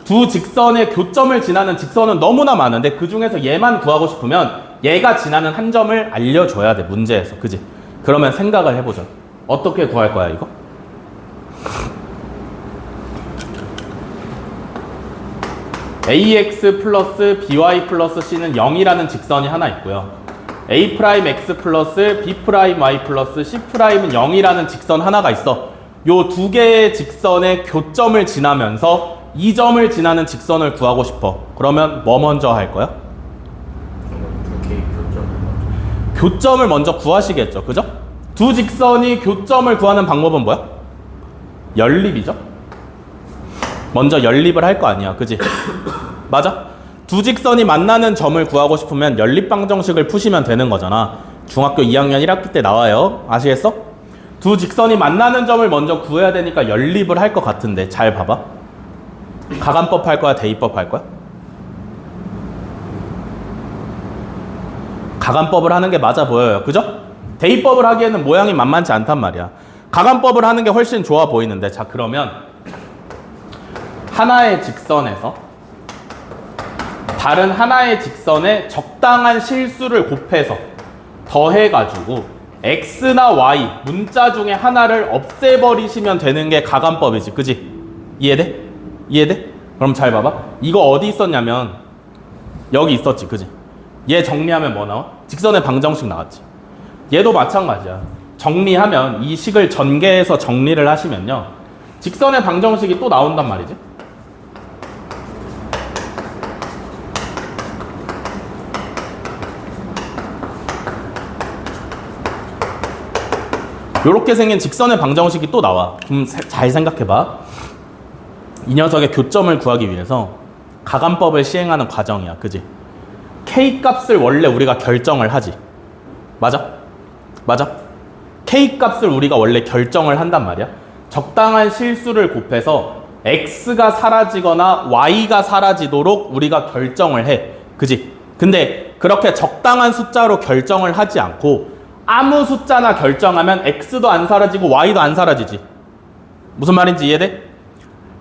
두 직선의 교점을 지나는 직선은 너무나 많은데 그 중에서 얘만 구하고 싶으면 얘가 지나는 한 점을 알려줘야 돼, 문제에서. 그지? 그러면 생각을 해보자. 어떻게 구할 거야, 이거? ax 플러스 by 플러스 c는 0이라는 직선이 하나 있고요. a 프라임 x 플러스 b 프라임 y 플러스 c 프라임은 0이라는 직선 하나가 있어. 요 두 개의 직선의 교점을 지나면서 이 점을 지나는 직선을 구하고 싶어. 그러면 뭐 먼저 할 거야? 교점을 먼저 구하시겠죠, 그죠? 두 직선이 교점을 구하는 방법은 뭐야? 연립이죠. 먼저 연립을 할 거 아니야, 그지? 맞아? 두 직선이 만나는 점을 구하고 싶으면 연립방정식을 푸시면 되는 거잖아. 중학교 2학년 1학기 때 나와요. 아시겠어? 두 직선이 만나는 점을 먼저 구해야 되니까 연립을 할 것 같은데 잘 봐봐. 가간법 할 거야, 대입법 할 거야? 가간법을 하는 게 맞아 보여요, 그죠? 대입법을 하기에는 모양이 만만치 않단 말이야. 가간법을 하는 게 훨씬 좋아 보이는데, 자, 그러면 하나의 직선에서 다른 하나의 직선에 적당한 실수를 곱해서 더해가지고 x나 y 문자 중에 하나를 없애버리시면 되는 게 가간법이지, 그지? 이해돼? 이해돼? 그럼 잘 봐봐. 이거 어디 있었냐면 여기 있었지, 그지? 얘 정리하면 뭐 나와? 직선의 방정식 나왔지. 얘도 마찬가지야. 정리하면 이 식을 전개해서 정리를 하시면요. 직선의 방정식이 또 나온단 말이지. 요렇게 생긴 직선의 방정식이 또 나와. 그럼 잘 생각해봐. 이 녀석의 교점을 구하기 위해서 가감법을 시행하는 과정이야. 그지? K값을 원래 우리가 결정을 하지. 맞아? 맞아? K값을 우리가 원래 결정을 한단 말이야. 적당한 실수를 곱해서 X가 사라지거나 Y가 사라지도록 우리가 결정을 해. 그지? 근데 그렇게 적당한 숫자로 결정을 하지 않고 아무 숫자나 결정하면 X도 안 사라지고 Y도 안 사라지지. 무슨 말인지 이해돼?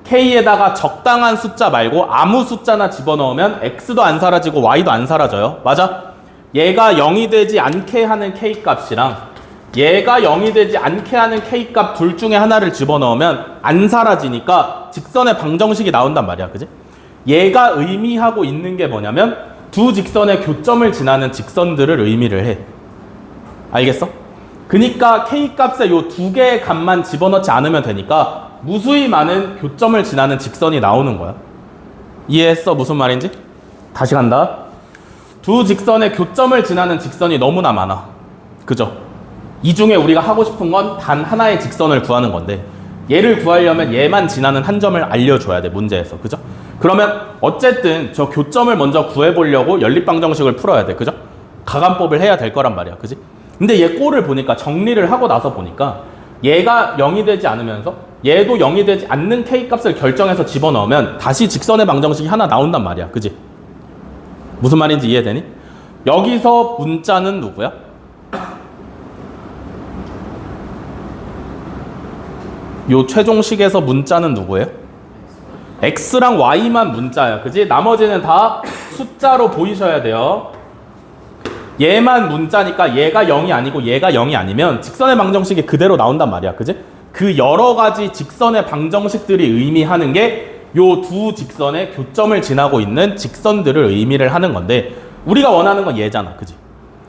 K에다가 적당한 숫자 말고 아무 숫자나 집어넣으면 X도 안 사라지고 Y도 안 사라져요. 맞아? 얘가 0이 되지 않게 하는 K값이랑 얘가 0이 되지 않게 하는 K값 둘 중에 하나를 집어넣으면 안 사라지니까 직선의 방정식이 나온단 말이야. 그지? 얘가 의미하고 있는 게 뭐냐면 두 직선의 교점을 지나는 직선들을 의미를 해. 알겠어? 그니까 K값에 요 두 개의 값만 집어넣지 않으면 되니까 무수히 많은 교점을 지나는 직선이 나오는 거야. 이해했어? 무슨 말인지? 다시 간다. 두 직선의 교점을 지나는 직선이 너무나 많아. 그죠? 이 중에 우리가 하고 싶은 건 단 하나의 직선을 구하는 건데 얘를 구하려면 얘만 지나는 한 점을 알려줘야 돼. 문제에서. 그죠? 그러면 어쨌든 저 교점을 먼저 구해보려고 연립방정식을 풀어야 돼. 그죠? 가감법을 해야 될 거란 말이야. 그지? 근데 얘 꼴을 보니까 정리를 하고 나서 보니까 얘가 0이 되지 않으면서 얘도 0이 되지 않는 K값을 결정해서 집어넣으면 다시 직선의 방정식이 하나 나온단 말이야. 그지? 무슨 말인지 이해되니? 여기서 문자는 누구야? 요 최종식에서 문자는 누구예요? X랑 Y만 문자야. 그지? 나머지는 다 숫자로 보이셔야 돼요. 얘만 문자니까 얘가 0이 아니고 얘가 0이 아니면 직선의 방정식이 그대로 나온단 말이야. 그지? 그 여러 가지 직선의 방정식들이 의미하는 게 요 두 직선의 교점을 지나고 있는 직선들을 의미를 하는 건데 우리가 원하는 건 얘잖아. 그지?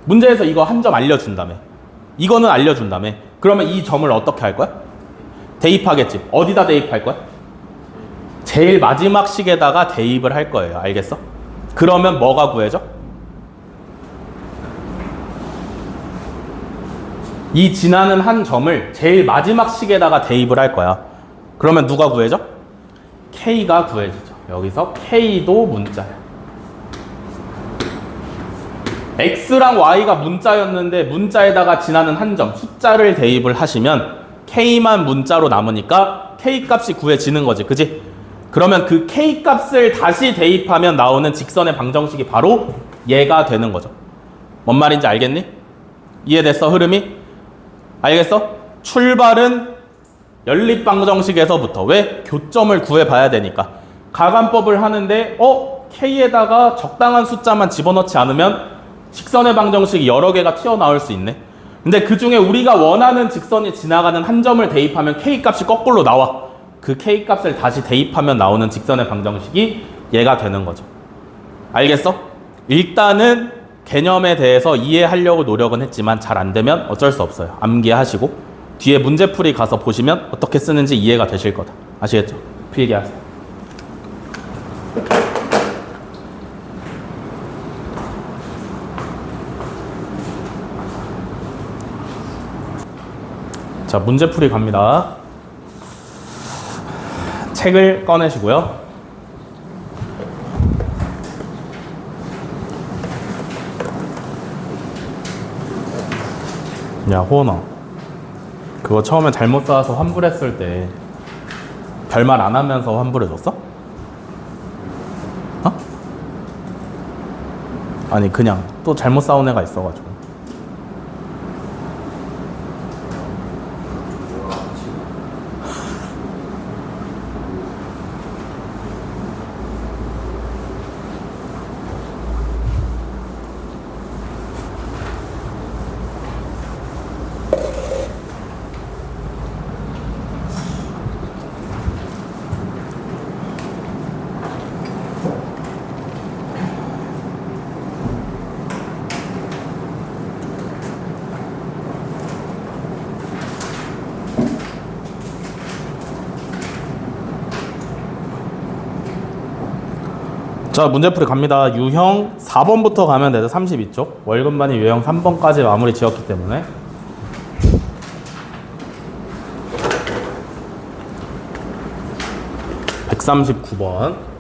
문제에서 이거 한 점 알려준다며. 이거는 알려준다며. 그러면 이 점을 어떻게 할 거야? 대입하겠지. 어디다 대입할 거야? 제일 마지막 식에다가 대입을 할 거예요. 알겠어? 그러면 뭐가 구해져? 이 지나는 한 점을 제일 마지막 식에다가 대입을 할 거야. 그러면 누가 구해져? K가 구해지죠. 여기서 K도 문자야. X랑 Y가 문자였는데 문자에다가 지나는 한 점, 숫자를 대입을 하시면 K만 문자로 남으니까 K값이 구해지는 거지. 그지? 그러면 그 K값을 다시 대입하면 나오는 직선의 방정식이 바로 얘가 되는 거죠. 뭔 말인지 알겠니? 이해됐어? 흐름이? 알겠어? 출발은 연립방정식에서부터. 왜? 교점을 구해봐야 되니까. 가감법을 하는데 K에다가 적당한 숫자만 집어넣지 않으면 직선의 방정식이 여러 개가 튀어나올 수 있네. 근데 그 중에 우리가 원하는 직선이 지나가는 한 점을 대입하면 K값이 거꾸로 나와. 그 K값을 다시 대입하면 나오는 직선의 방정식이 얘가 되는 거죠. 알겠어? 일단은 개념에 대해서 이해하려고 노력은 했지만 잘 안 되면 어쩔 수 없어요. 암기하시고 뒤에 문제풀이 가서 보시면 어떻게 쓰는지 이해가 되실 거다. 아시겠죠? 필기하세요. 자, 문제풀이 갑니다. 책을 꺼내시고요. 야, 호원아. 그거 처음에 잘못 쌓아서 환불했을 때 별말 안 하면서 환불해줬어? 어? 아니, 그냥 또 잘못 쌓은 애가 있어가지고. 자, 문제풀이 갑니다. 유형 4번부터 가면 되죠. 32쪽. 월급만이 유형 3번까지 마무리 지었기 때문에. (139번)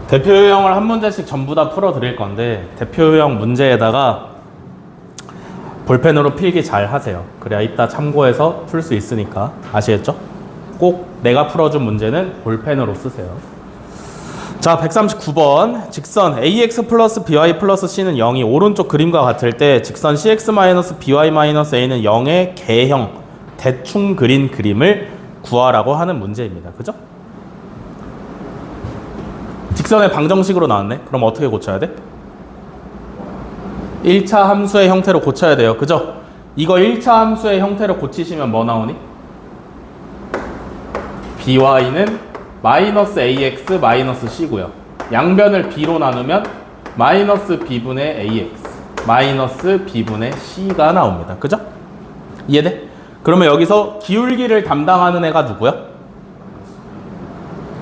대표 유형을 한 문제씩 전부 다 풀어 드릴 건데, 대표 유형 문제에다가 볼펜으로 필기 잘 하세요. 그래야 이따 참고해서 풀 수 있으니까. 아시겠죠? 꼭 내가 풀어준 문제는 볼펜으로 쓰세요. 자, 139번. 직선 ax 플러스 by 플러스 c는 0이 오른쪽 그림과 같을 때 직선 cx 마이너스 by 마이너스 a는 0의 개형, 대충 그린 그림을 구하라고 하는 문제입니다. 그죠? 직선의 방정식으로 나왔네. 그럼 어떻게 고쳐야 돼? 1차 함수의 형태로 고쳐야 돼요. 그죠? 이거 1차 함수의 형태로 고치시면 뭐 나오니? by는 마이너스 ax 마이너스 c고요. 양변을 b로 나누면 마이너스 b분의 ax 마이너스 b분의 c가 나옵니다. 그죠? 이해돼? 그러면 여기서 기울기를 담당하는 애가 누구야?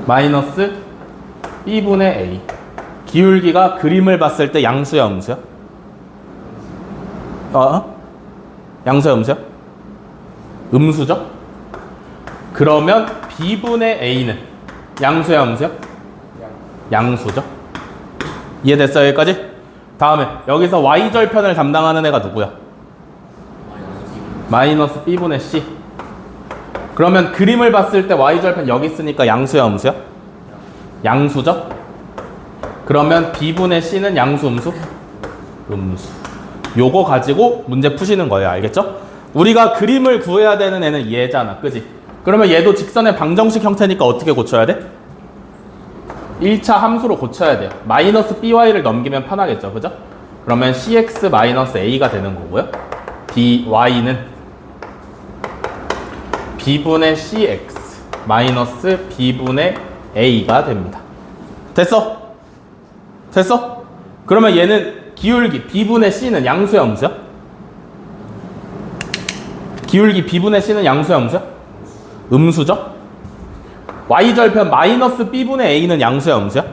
마이너스 b분의 a. 기울기가 그림을 봤을 때 양수야, 음수야? 양수야, 음수야? 음수죠? 그러면 b분의 a는 양수야, 음수야? 양수죠? 이해됐어요, 여기까지? 다음에 여기서 y절편을 담당하는 애가 누구야? 마이너스 b분의 c. 그러면 그림을 봤을 때 y절편 여기 있으니까 양수야, 음수야? 양수죠? 그러면 b분의 c는 양수, 음수? 음수. 요거 가지고 문제 푸시는 거예요. 알겠죠? 우리가 그림을 구해야 되는 애는 얘잖아. 그지? 그러면 얘도 직선의 방정식 형태니까 어떻게 고쳐야 돼? 1차 함수로 고쳐야 돼요. 마이너스 by를 넘기면 편하겠죠. 그죠? 그러면 cx 마이너스 a가 되는 거고요. dy는 b분의 cx 마이너스 b분의 a가 됩니다. 됐어? 됐어? 그러면 얘는 기울기 b분의 c는 양수야, 음수야? 기울기 b분의 c는 양수야, 음수야? 음수죠? y절편 마이너스 b분의 a는 양수야, 음수야?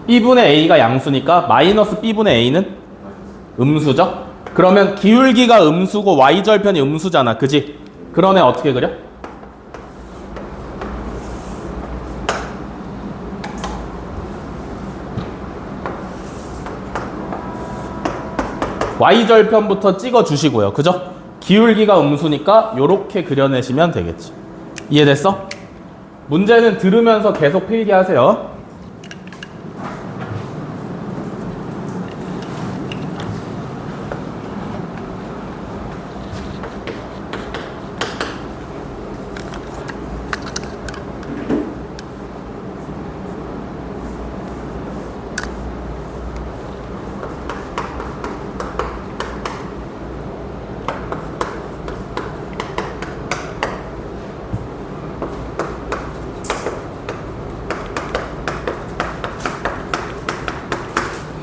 b분의 a가 양수니까 마이너스 b분의 a는 음수죠? 그러면 기울기가 음수고 y절편이 음수잖아. 그지? 그런 애 어떻게 그려? y절편부터 찍어 주시고요. 그죠? 기울기가 음수니까 요렇게 그려내시면 되겠지. 이해됐어? 문제는 들으면서 계속 필기하세요.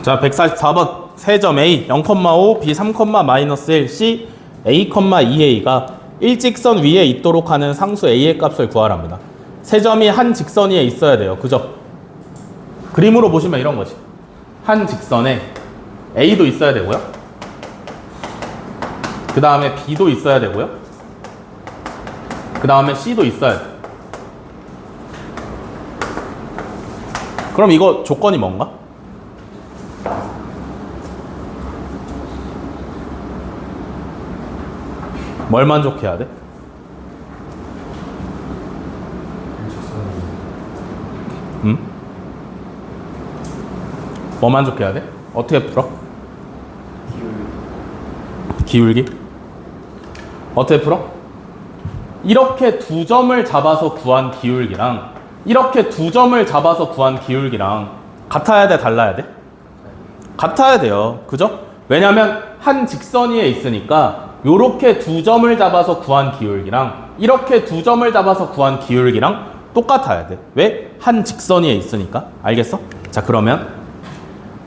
자, 144번. 세점 A 0,5, B 3,-1, C A, 2A가 일직선 위에 있도록 하는 상수 A의 값을 구하랍니다. 세점이 한 직선 위에 있어야 돼요. 그죠? 그림으로 보시면 이런 거지. 한 직선에 A도 있어야 되고요. 그 다음에 B도 있어야 되고요. 그 다음에 C도 있어야 돼. 그럼 이거 조건이 뭔가? 뭘 만족해야 돼? 뭐 만족해야 돼? 어떻게 풀어? 기울기. 어떻게 풀어? 이렇게 두 점을 잡아서 구한 기울기랑 이렇게 두 점을 잡아서 구한 기울기랑 같아야 돼, 달라야 돼? 같아야 돼요. 그죠? 왜냐면 한 직선 위에 있으니까 요렇게 두 점을 잡아서 구한 기울기랑 이렇게 두 점을 잡아서 구한 기울기랑 똑같아야 돼. 왜? 한 직선 위에 있으니까. 알겠어? 자, 그러면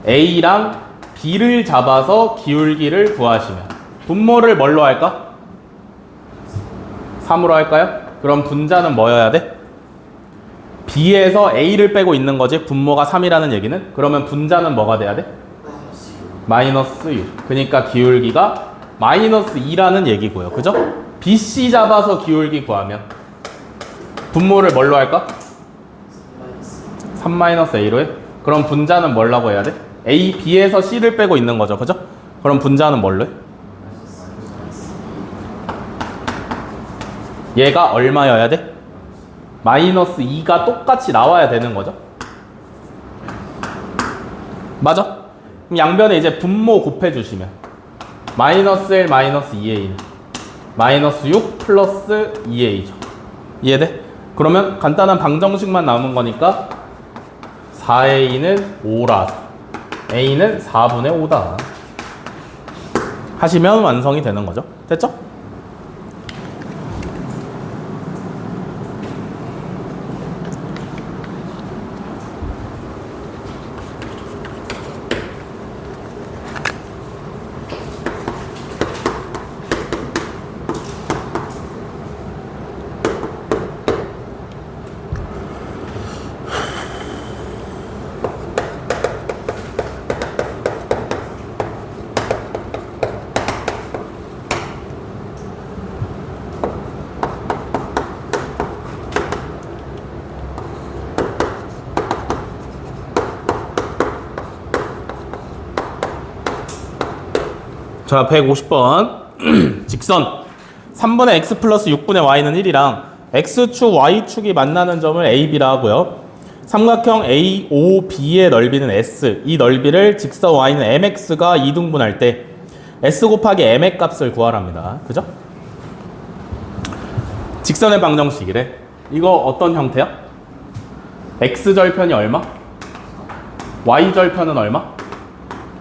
A랑 B를 잡아서 기울기를 구하시면 분모를 뭘로 할까? 3으로 할까요? 그럼 분자는 뭐여야 돼? B에서 A를 빼고 있는 거지. 분모가 3이라는 얘기는. 그러면 분자는 뭐가 돼야 돼? 마이너스 6. 그러니까 기울기가 마이너스 2라는 얘기고요. 그죠? BC 잡아서 기울기 구하면 분모를 뭘로 할까? 3-A로 해? 그럼 분자는 뭐라고 해야 돼? A, B에서 C를 빼고 있는 거죠. 그죠? 그럼 분자는 뭘로 해? 얘가 얼마여야 돼? 마이너스 2가 똑같이 나와야 되는 거죠. 맞아? 그럼 양변에 이제 분모 곱해주시면 마이너스 1, 마이너스 2a 마이너스 6 플러스 2a죠. 이해돼? 그러면 간단한 방정식만 남은 거니까 4a는 5라서 a는 4분의 5다 하시면 완성이 되는 거죠. 됐죠? 자, 150번 직선 3분의 x 플러스 6분의 y는 1이랑 x축, y축이 만나는 점을 AB라 하고요. 삼각형 AOB의 넓이는 S. 이 넓이를 직선 y는 mx가 2등분할 때 S 곱하기 m의 값을 구하랍니다. 그죠? 직선의 방정식이래. 이거 어떤 형태야? x절편이 얼마? y절편은 얼마?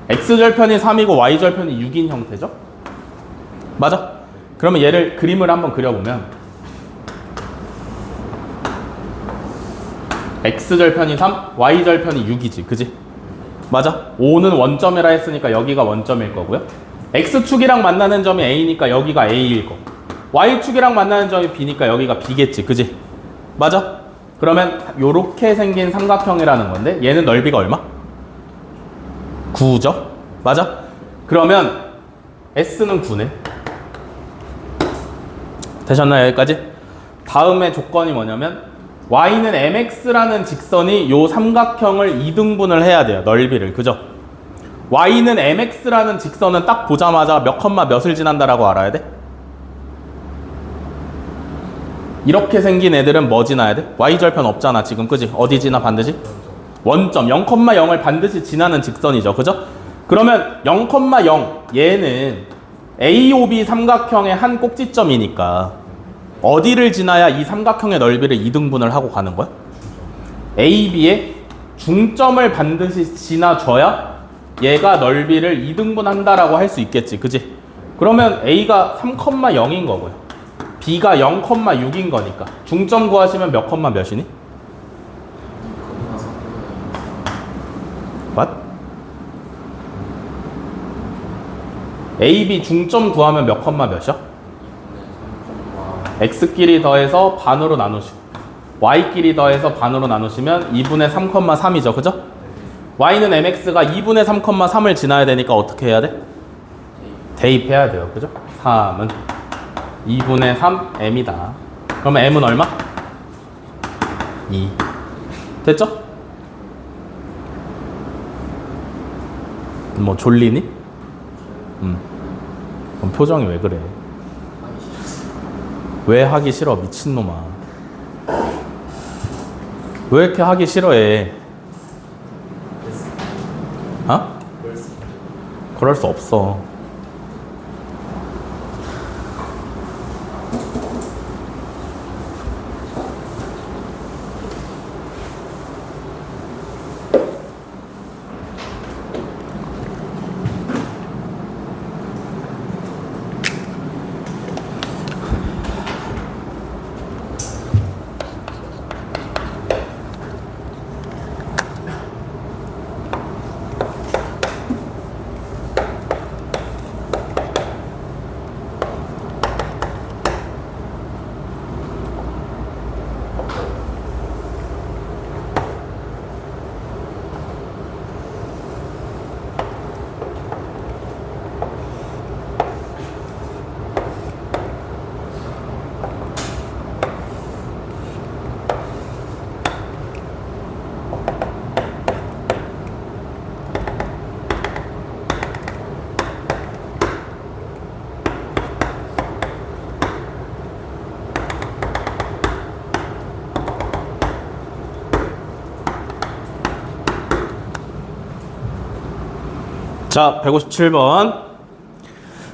x절편이 3이고 y절편이 6인 형태죠? 맞아? 그러면 얘를 그림을 한번 그려보면 x절편이 3, y절편이 6이지. 그지? 맞아? 5는 원점이라 했으니까 여기가 원점일 거고요. x축이랑 만나는 점이 a니까 여기가 a일 거고 y축이랑 만나는 점이 b니까 여기가 b겠지. 그지? 맞아? 그러면 요렇게 생긴 삼각형이라는 건데 얘는 넓이가 얼마? 9죠? 맞아? 그러면 S는 9네. 되셨나요? 여기까지? 다음에 조건이 뭐냐면 Y는 MX라는 직선이 요 삼각형을 2등분을 해야 돼요. 넓이를. 그죠? Y는 MX라는 직선은 딱 보자마자 몇 컴마 몇을 지난다라고 알아야 돼? 이렇게 생긴 애들은 뭐 지나야 돼? Y절편 없잖아 지금. 그지? 어디 지나 반드시? 원점 0,0을 반드시 지나는 직선이죠. 그죠? 그러면 0,0 얘는 AOB 삼각형의 한 꼭지점이니까 어디를 지나야 이 삼각형의 넓이를 2등분을 하고 가는 거야? AB의 중점을 반드시 지나줘야 얘가 넓이를 2등분한다라고 할 수 있겠지. 그지? 그러면 A가 3,0인 거고요. B가 0,6인 거니까 중점 구하시면 몇 컴마 몇이니? What? AB 중점 구하면 몇 컴마 몇이야? X끼리 더해서 반으로 나누시고 Y끼리 더해서 반으로 나누시면 2분의 3,3이죠. 그죠? Y는 MX가 2분의 3,3을 지나야 되니까 어떻게 해야 돼? 대입해야 돼요. 그죠? 3은 2분의 3M이다. 그러면 M은 얼마? 2. 됐죠? 뭐 졸리니? 그럼 표정이 왜 그래? 왜 하기 싫어 미친놈아. 왜 이렇게 하기 싫어해? 어? 그럴 수 없어. 자, 157번.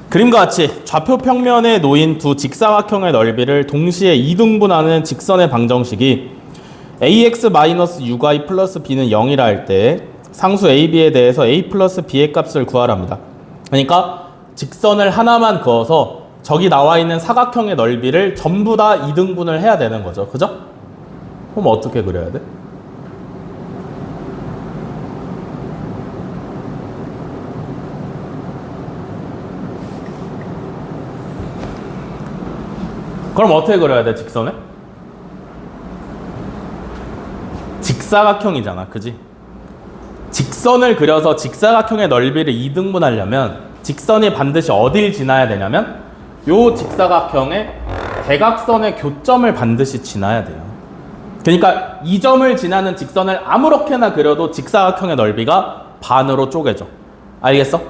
그림과 같이 좌표 평면에 놓인 두 직사각형의 넓이를 동시에 이등분하는 직선의 방정식이 ax-uy 플러스 b는 0이라 할 때 상수 a,b에 대해서 a 플러스 b의 값을 구하랍니다. 그러니까 직선을 하나만 그어서 저기 나와 있는 사각형의 넓이를 전부 다 이등분을 해야 되는 거죠. 그죠? 그럼 어떻게 그려야 돼? 그럼 어떻게 그려야 돼, 직선을? 직사각형이잖아, 그지? 직선을 그려서 직사각형의 넓이를 이등분하려면 직선이 반드시 어딜 지나야 되냐면 요 직사각형의 대각선의 교점을 반드시 지나야 돼요. 그러니까 이 점을 지나는 직선을 아무렇게나 그려도 직사각형의 넓이가 반으로 쪼개져. 알겠어?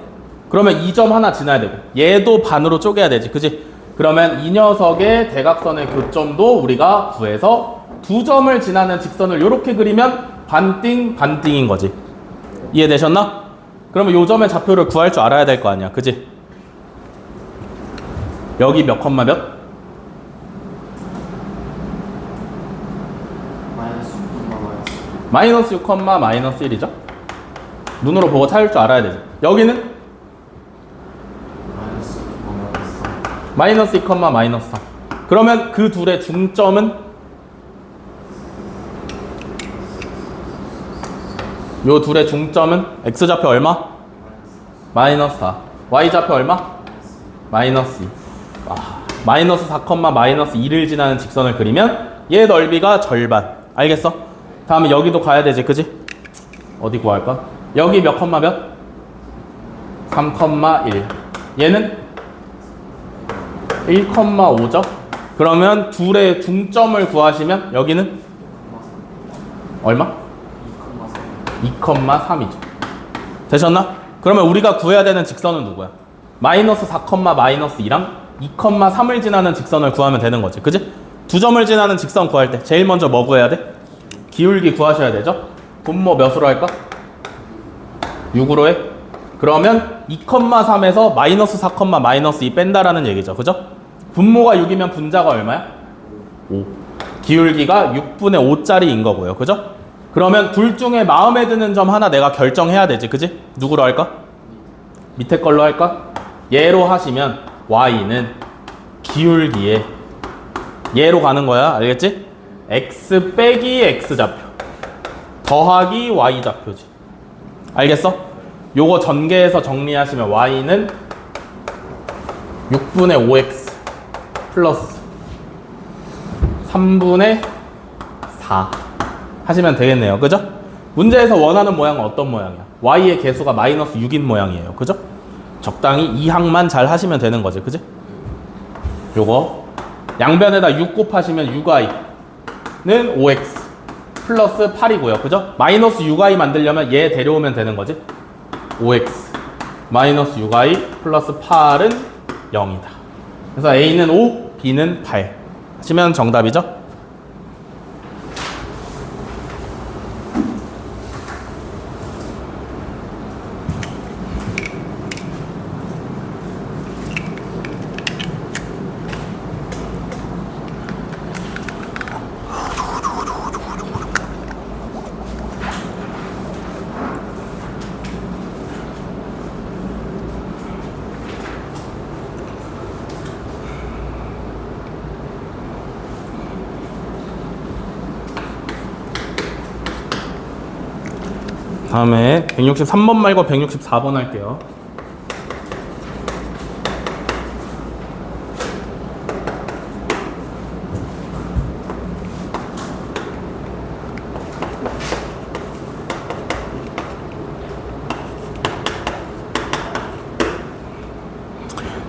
그러면 이 점 하나 지나야 되고 얘도 반으로 쪼개야 되지, 그지? 그러면 이 녀석의 대각선의 교점도 우리가 구해서 두 점을 지나는 직선을 이렇게 그리면 반띵, 반띵인 거지. 이해되셨나? 그러면 요 점의 좌표를 구할 줄 알아야 될 거 아니야, 그지? 여기 몇 컴마 몇? 마이너스 6, 마이너스 1이죠? 눈으로 보고 찾을 줄 알아야 되지. 여기는? 마이너스 2, 마이너스 3. 그러면 그 둘의 중점은? 요 둘의 중점은? x좌표 얼마? 마이너스 4. y좌표 얼마? 마이너스 2. 마이너스 4, 마이너스 2를 지나는 직선을 그리면 얘 넓이가 절반. 알겠어? 다음에 여기도 가야 되지, 그지? 어디 구할까? 여기 몇 컴마 몇? 3, 1. 얘는 1,5죠? 그러면 둘의 중점을 구하시면 여기는 얼마? 2,3이죠. 되셨나? 그러면 우리가 구해야 되는 직선은 누구야? 마이너스 4, 마이너스 2랑 2,3을 지나는 직선을 구하면 되는 거지. 그지? 두 점을 지나는 직선 구할 때 제일 먼저 뭐 구해야 돼? 기울기 구하셔야 되죠? 분모 몇으로 할까? 6으로 해? 그러면 2,3에서 마이너스 4, 마이너스 2 뺀다라는 얘기죠. 그죠? 분모가 6이면 분자가 얼마야? 5. 기울기가 6분의 5짜리인 거고요. 그죠? 그러면 둘 중에 마음에 드는 점 하나 내가 결정해야 되지. 그지? 누구로 할까? 밑에 걸로 할까? 얘로 하시면 y는 기울기에 얘로 가는 거야. 알겠지? x 빼기 x좌표 더하기 y좌표지. 알겠어? 요거 전개해서 정리하시면 y는 6분의 5x 플러스 3분의 4 하시면 되겠네요. 그죠? 문제에서 원하는 모양은 어떤 모양이야? y의 개수가 마이너스 6인 모양이에요. 그죠? 적당히 이 항만 잘 하시면 되는 거지. 그지? 요거 양변에다 6 곱하시면 6y는 5x 플러스 8이고요. 그죠? 마이너스 6y 만들려면 얘 데려오면 되는 거지. 5x 마이너스 6y 플러스 8은 0이다. 그래서 a는 5, b는 8 하시면 정답이죠. 다음에 163번 말고 164번 할게요.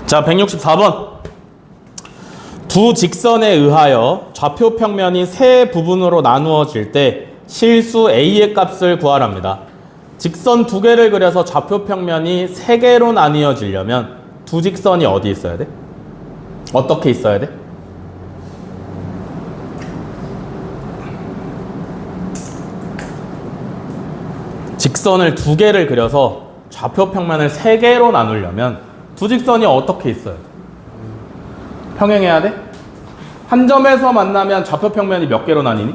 자, 164번. 두 직선에 의하여 좌표 평면이 세 부분으로 나누어질 때 실수 a의 값을 구하랍니다. 직선 두 개를 그려서 좌표 평면이 세 개로 나뉘어지려면 두 직선이 어디 있어야 돼? 어떻게 있어야 돼? 직선을 두 개를 그려서 좌표 평면을 3개로 나누려면 두 직선이 어떻게 있어요? 평행해야 돼? 한 점에서 만나면 좌표 평면이 몇 개로 나뉘니?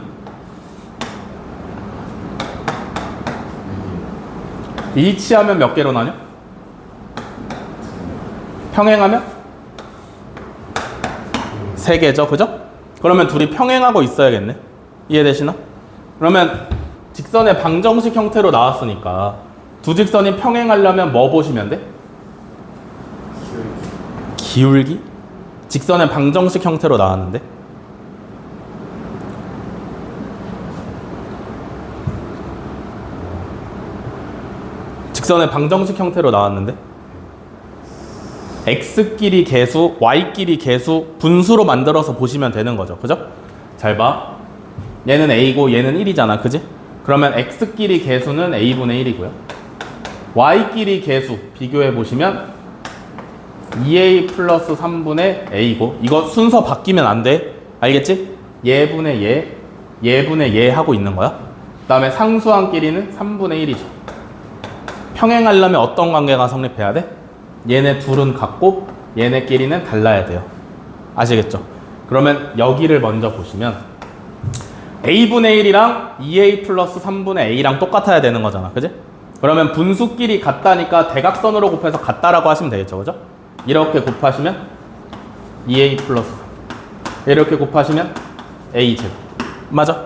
일치하면 몇 개로 나뉘어? 평행하면? 3개죠, 그죠? 그러면 둘이 평행하고 있어야겠네. 이해되시나? 그러면 직선의 방정식 형태로 나왔으니까 두 직선이 평행하려면 뭐 보시면 돼? 기울기? 직선의 방정식 형태로 나왔는데 직선의 방정식 형태로 나왔는데 x끼리 계수, y끼리 계수, 분수로 만들어서 보시면 되는 거죠. 그죠? 잘 봐. 얘는 a고 얘는 1이잖아. 그지? 그러면 x끼리 계수는 a분의 1이고요. y끼리 계수 비교해 보시면 2a 플러스 3분의 a고 이거 순서 바뀌면 안 돼. 알겠지? 얘분의 얘, 얘분의 얘 하고 있는 거야. 그 다음에 상수항끼리는 3분의 1이죠. 평행하려면 어떤 관계가 성립해야 돼? 얘네 둘은 같고 얘네끼리는 달라야 돼요. 아시겠죠? 그러면 여기를 먼저 보시면 a분의 1이랑 2a 플러스 3분의 a랑 똑같아야 되는 거잖아. 그지? 그러면 분수끼리 같다니까 대각선으로 곱해서 같다라고 하시면 되겠죠. 그죠? 이렇게 곱하시면 2a 플러스 3 이렇게 곱하시면 a제곱 맞아?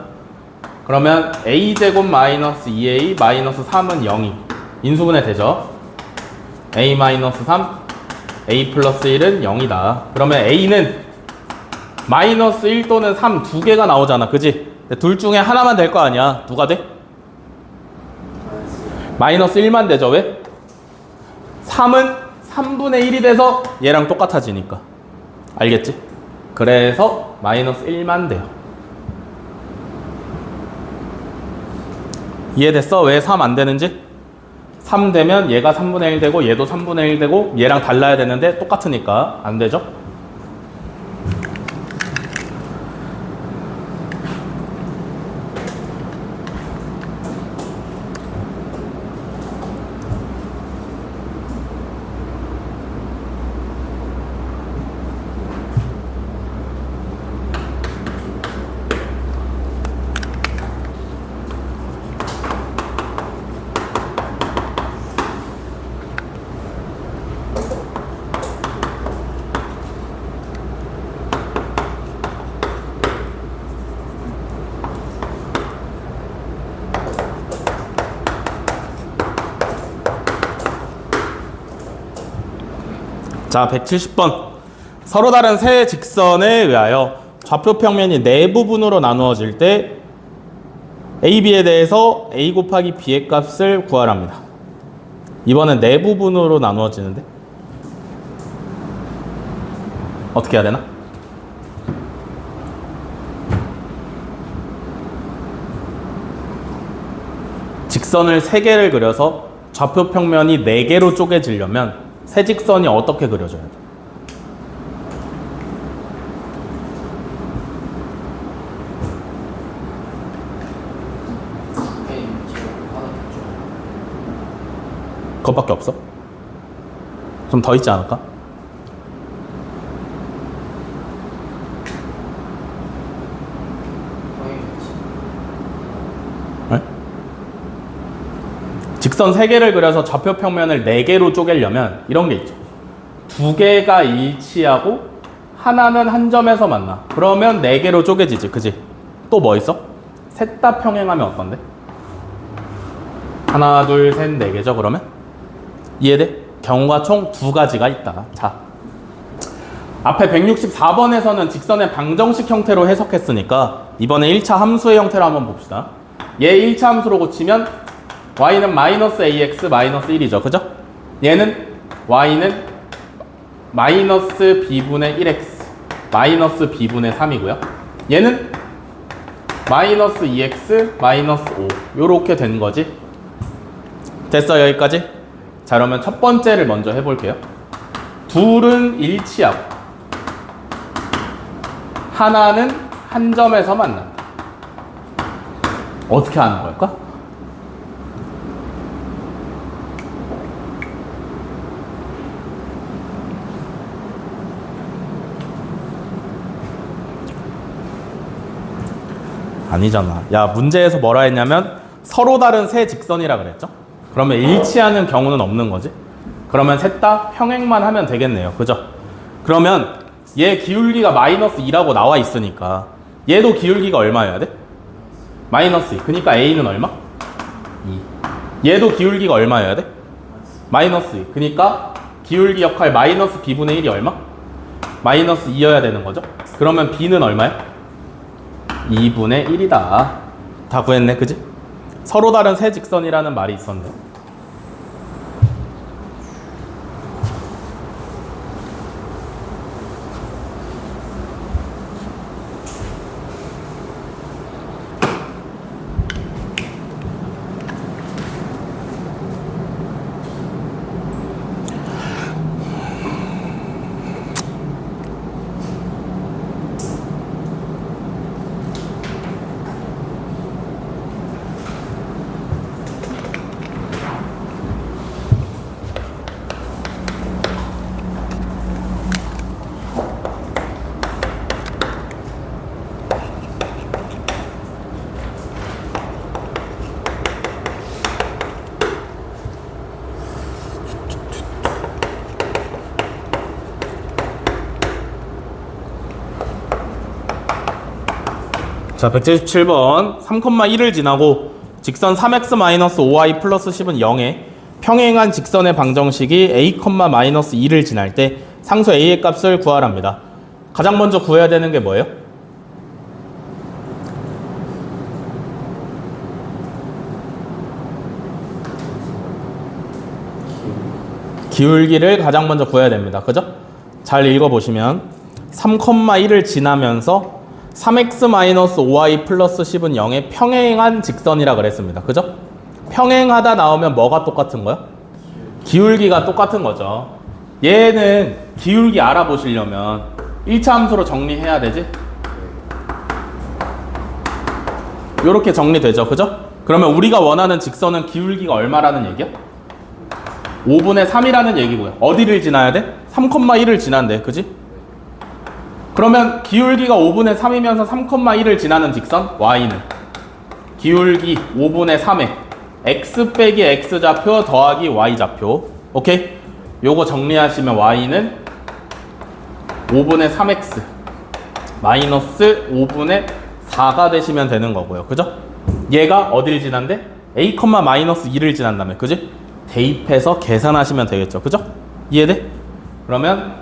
그러면 a제곱 마이너스 2a 마이너스 3은 0이 인수분해 되죠? a 마이너스 3 a 플러스 1은 0이다. 그러면 a는 마이너스 1 또는 3 두 개가 나오잖아. 그지? 둘 중에 하나만 될 거 아니야. 누가 돼? 마이너스 1만 되죠. 왜? 3은 3분의 1이 돼서 얘랑 똑같아지니까. 알겠지? 그래서 마이너스 1만 돼요. 이해됐어? 왜 3 안 되는지? 3 되면 얘가 3분의 1 되고 얘도 3분의 1 되고 얘랑 달라야 되는데 똑같으니까 안 되죠? 자, 170번. 서로 다른 세 직선에 의하여 좌표 평면이 네 부분으로 나누어질 때 A, B에 대해서 A 곱하기 B의 값을 구하랍니다. 이번엔 네 부분으로 나누어지는데 어떻게 해야 되나? 직선을 3개를 그려서 좌표 평면이 4개로 쪼개지려면 세 직선이 어떻게 그려져야 돼? 그것밖에 없어? 좀 더 있지 않을까? 네? 직선 3개를 그려서 좌표 평면을 4개로 쪼개려면 이런 게 있죠. 2개가 일치하고 하나는 한 점에서 만나. 그러면 4개로 쪼개지지. 그지? 또 뭐 있어? 셋 다 평행하면 어떤데? 하나, 둘, 셋, 4개죠. 그러면? 이해돼? 경우가 총 2가지가 있다. 자, 앞에 164번에서는 직선의 방정식 형태로 해석했으니까 이번에 1차 함수의 형태로 한번 봅시다. 얘 1차 함수로 고치면 y는 마이너스 ax 마이너스 1이죠. 그죠? 얘는 y는 마이너스 b분의 1x 마이너스 b분의 3이고요. 얘는 마이너스 2x 마이너스 5 요렇게 된 거지. 됐어? 여기까지? 자, 그러면 첫 번째를 먼저 해볼게요. 둘은 일치하고 하나는 한 점에서 만난다. 어떻게 하는 걸까? 아니잖아. 야, 문제에서 뭐라 했냐면 서로 다른 세 직선이라 그랬죠? 그러면 일치하는 경우는 없는 거지. 그러면 셋 다 평행만 하면 되겠네요. 그죠? 그러면 얘 기울기가 마이너스 2라고 나와 있으니까 얘도 기울기가 얼마여야 돼? 마이너스 2. 그러니까 A는 얼마? 2. 얘도 기울기가 얼마여야 돼? 마이너스 2. 그러니까 기울기 역할 마이너스 B분의 1이 얼마? 마이너스 2여야 되는 거죠? 그러면 B는 얼마야? 2분의 1이다. 다 구했네, 그지? 서로 다른 세 직선이라는 말이 있었네. 자, 177번 3,1을 지나고 직선 3x-5y 플러스 10은 0에 평행한 직선의 방정식이 a, 마이너스 2를 지날 때 상수 a의 값을 구하랍니다. 가장 먼저 구해야 되는 게 뭐예요? 기울기를 가장 먼저 구해야 됩니다. 그죠? 잘 읽어보시면 3,1을 지나면서 3x-5y 플러스 10은 0에 평행한 직선이라 그랬습니다. 그죠? 평행하다 나오면 뭐가 똑같은 거야? 기울기가 똑같은 거죠. 얘는 기울기 알아보시려면 1차 함수로 정리해야 되지? 요렇게 정리되죠. 그죠? 그러면 우리가 원하는 직선은 기울기가 얼마라는 얘기야? 5분의 3이라는 얘기고요. 어디를 지나야 돼? 3,1을 지난대. 그지? 그러면 기울기가 5분의 3이면서 3,1을 지나는 직선 y는 기울기 5분의 3에 x 빼기 x좌표 더하기 y좌표. 오케이? 요거 정리하시면 y는 5분의 3x 마이너스 5분의 4가 되시면 되는 거고요. 그죠? 얘가 어디를 지난대? a, 마이너스 2를 지난다며. 그지? 대입해서 계산하시면 되겠죠. 그죠? 이해돼? 그러면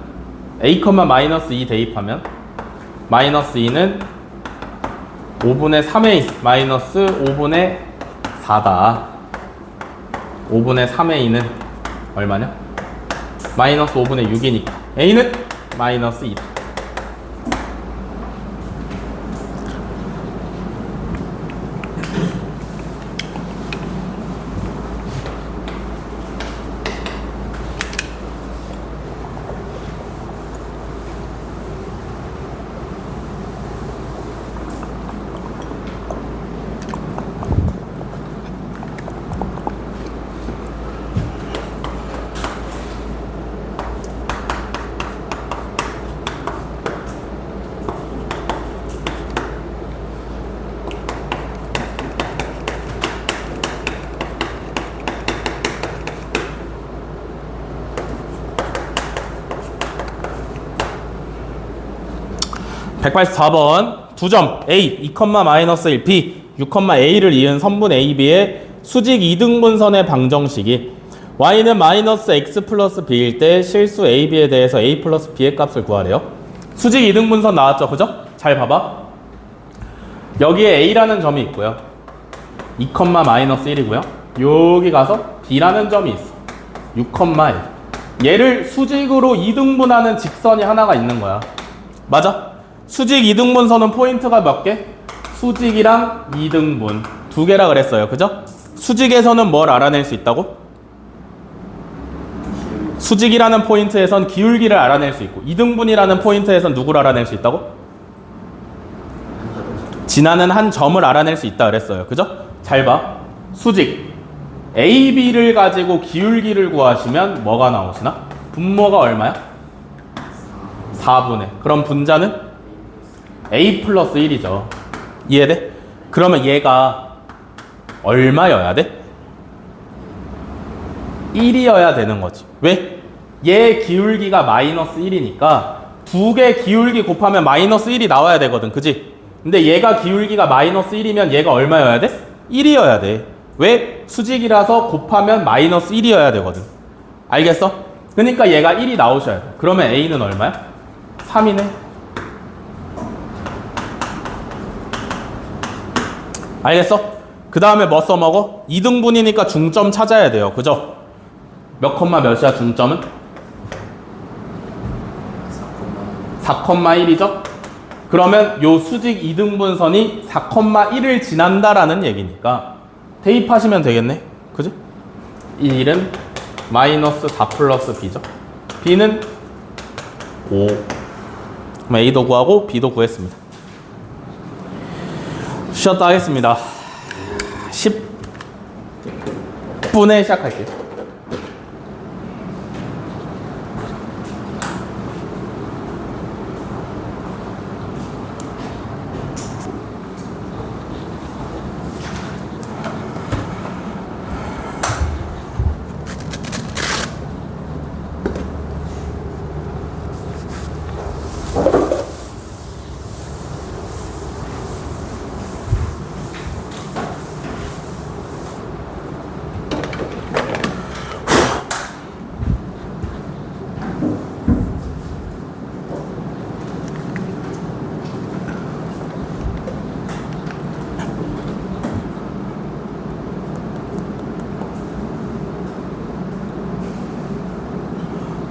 a, 마이너스 2 대입하면 마이너스 2는 5분의 3a 마이너스 5분의 4다. 5분의 3의 2는 얼마냐? 마이너스 5분의 6이니까 a는 마이너스 2다. (184번) 2점 A 2, 마이너스 1 B 6, A를 이은 선분 AB의 수직 이등분선의 방정식이 Y는 마이너스 X 플러스 B일 때 실수 AB에 대해서 A 플러스 B의 값을 구하래요. 수직 이등분선 나왔죠? 그죠? 잘 봐봐. 여기에 A라는 점이 있고요. 2, 마이너스 1이고요. 여기 가서 B라는 점이 있어. 6, 1. 얘를 수직으로 이등분하는 직선이 하나가 있는 거야. 맞아? 수직 이등분선은 포인트가 몇 개? 수직이랑 이등분 두 개라 그랬어요. 그죠? 수직에서는 뭘 알아낼 수 있다고? 수직이라는 포인트에선 기울기를 알아낼 수 있고 이등분이라는 포인트에선 누구를 알아낼 수 있다고? 지나는 한 점을 알아낼 수 있다 그랬어요. 그죠? 잘 봐. 수직 AB를 가지고 기울기를 구하시면 뭐가 나오시나? 분모가 얼마야? 4분의. 그럼 분자는? A 플러스 1이죠. 이해돼? 그러면 얘가 얼마여야 돼? 1이어야 되는 거지. 왜? 얘 기울기가 마이너스 1이니까 두 개 기울기 곱하면 마이너스 1이 나와야 되거든. 그지? 근데 얘가 기울기가 마이너스 1이면 얘가 얼마여야 돼? 1이어야 돼. 왜? 수직이라서 곱하면 마이너스 1이어야 되거든. 알겠어? 그러니까 얘가 1이 나오셔야 돼. 그러면 A는 얼마야? 3이네. 알겠어? 그 다음에 뭐 써먹어? 2등분이니까 중점 찾아야 돼요. 그죠? 몇 컴마 몇이야 중점은? 4,1이죠? 그러면 요 수직 2등분선이 4,1을 지난다라는 얘기니까 대입하시면 되겠네. 그지? 1은 마이너스 4 플러스 B죠. B는 5. 그럼 A도 구하고 B도 구했습니다. 쉬었다 하겠습니다. 10분에 시작할게요.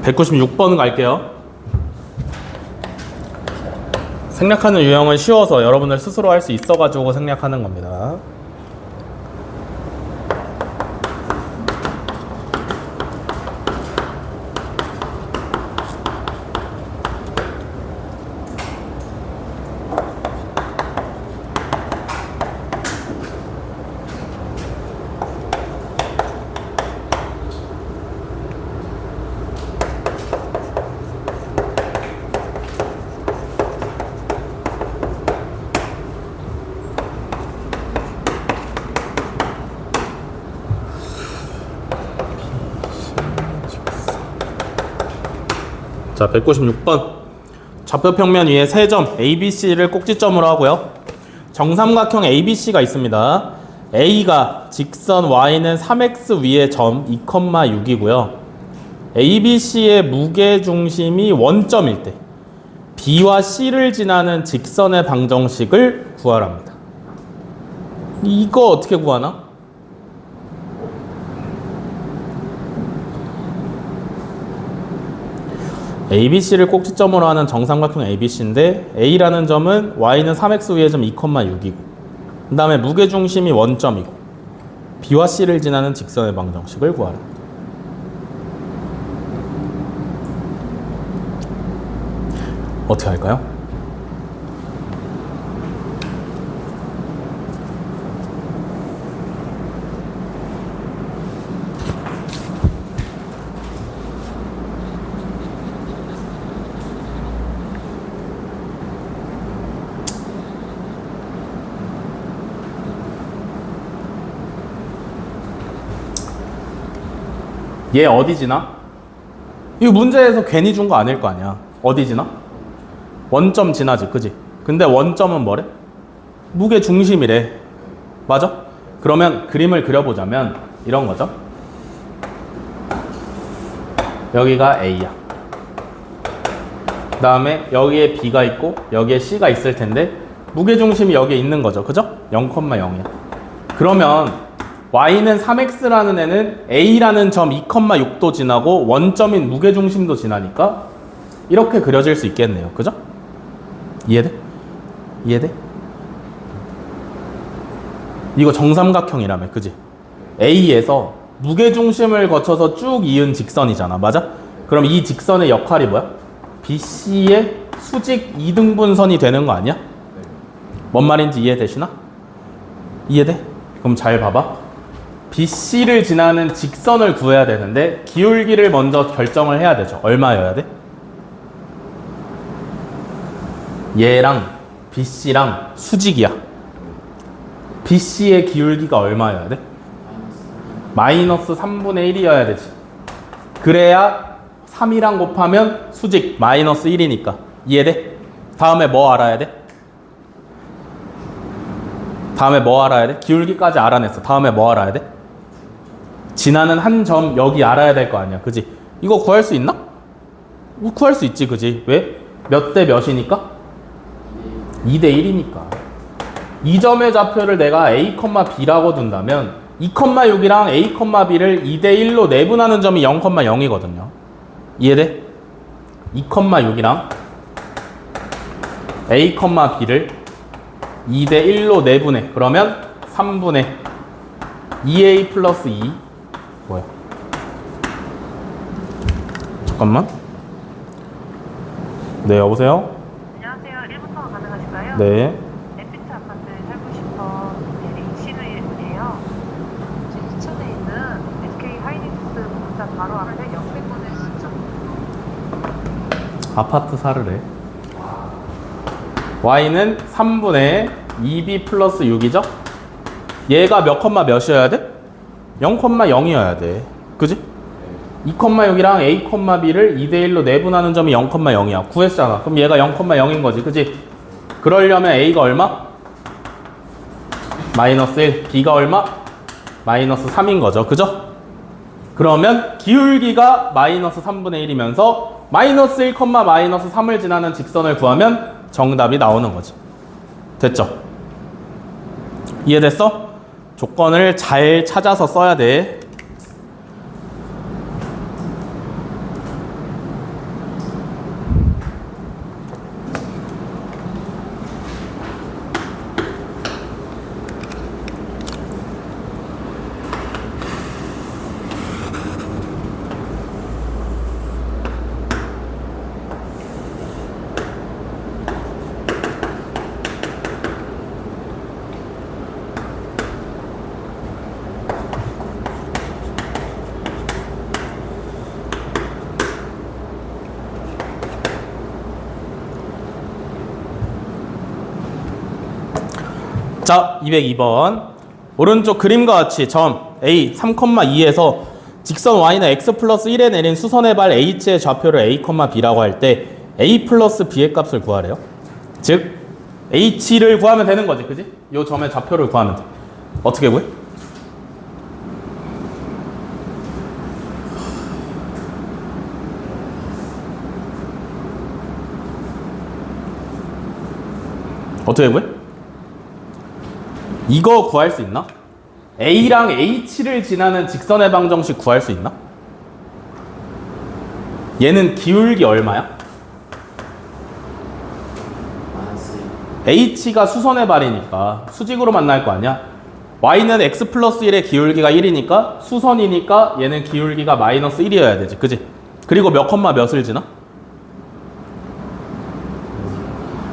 (196번) 갈게요. 생략하는 유형은 쉬워서 여러분들 스스로 할 수 있어가지고 생략하는 겁니다. 자, 196번. 좌표평면 위에 세 점 ABC를 꼭지점으로 하고요. 정삼각형 ABC가 있습니다. A가 직선 Y는 3x 위에 점 2,6이고요. ABC의 무게중심이 원점일 때 B와 C를 지나는 직선의 방정식을 구하랍니다. 이거 어떻게 구하나? ABC를 꼭지점으로 하는 정삼각형 ABC인데 A라는 점은 Y는 3x 위의 점 2,6이고 그 다음에 무게중심이 원점이고 B와 C를 지나는 직선의 방정식을 구하라. 어떻게 할까요? 얘 어디 지나? 이거 문제에서 괜히 준 거 아닐 거 아니야. 어디 지나? 원점 지나지, 그지? 근데 원점은 뭐래? 무게 중심이래. 맞아? 그러면 그림을 그려보자면 이런 거죠. 여기가 A야. 그 다음에 여기에 B가 있고 여기에 C가 있을 텐데 무게 중심이 여기에 있는 거죠. 그죠? 0,0이야. 그러면 Y는 3x라는 애는 A라는 점 2,6도 지나고 원점인 무게중심도 지나니까 이렇게 그려질 수 있겠네요. 그죠? 이해돼? 이해돼? 이거 정삼각형이라며. 그지? A에서 무게중심을 거쳐서 쭉 이은 직선이잖아. 맞아? 그럼 이 직선의 역할이 뭐야? BC의 수직 2등분선이 되는 거 아니야? 뭔 말인지 이해되시나? 이해돼? 그럼 잘 봐봐. BC를 지나는 직선을 구해야 되는데 기울기를 먼저 결정을 해야 되죠. 얼마여야 돼? 얘랑 BC랑 수직이야. BC의 기울기가 얼마여야 돼? 마이너스 3분의 1이어야 되지. 그래야 3이랑 곱하면 수직 마이너스 1이니까. 이해돼? 다음에 뭐 알아야 돼? 다음에 뭐 알아야 돼? 기울기까지 알아냈어. 다음에 뭐 알아야 돼? 지나는 한 점 여기 알아야 될 거 아니야. 그지? 이거 구할 수 있나? 구할 수 있지. 그지? 왜? 몇 대 몇이니까? 2대 1이니까. 이 점의 좌표를 내가 A, B라고 둔다면 2,6이랑 A, B를 2대 1로 내분하는 점이 0,0이거든요. 이해돼? 2,6이랑 A, B를 2대 1로 내분해. 그러면 3분의 2A 플러스 2 뭐야? 잠깐만. 네, 여보세요? 안녕하세요. 1부터 가능하실까요? 네. 에피트 아파트에 살고 싶어 H이에요. 지금 시청에 있는 SK 하이닉스 본사 바로 앞에 역세권을 신청. 아파트 사르래. Y는 3분의 2B 플러스 6이죠? 얘가 몇 컴마 몇이어야 돼? 0,0이어야 돼. 그지? 2,6이랑 A, B를 2대 1로 내분하는 점이 0,0이야. 구했잖아. 그럼 얘가 0,0인 거지. 그지? 그러려면 A가 얼마? 마이너스 1. B가 얼마? 마이너스 3인 거죠. 그죠? 그러면 기울기가 마이너스 3분의 1이면서 마이너스 1, 마이너스 3을 지나는 직선을 구하면 정답이 나오는 거지. 됐죠? 이해됐어? 조건을 잘 찾아서 써야 돼. 자, 202번. 오른쪽 그림과 같이 점 A 3,2에서 직선 Y는 X 플러스 1에 내린 수선의 발 H의 좌표를 A, B라고 할 때 A 플러스 B의 값을 구하래요. 즉 H를 구하면 되는 거지. 그지? 요 점의 좌표를 구하면 돼. 어떻게 구해? 어떻게 구해? 이거 구할 수 있나? A랑 H를 지나는 직선의 방정식 구할 수 있나? 얘는 기울기 얼마야? H가 수선의 발이니까 수직으로 만날 거 아니야? Y는 X 플러스 1의 기울기가 1이니까 수선이니까 얘는 기울기가 마이너스 1이어야 되지. 그지? 그리고 몇 컴마 몇을 지나?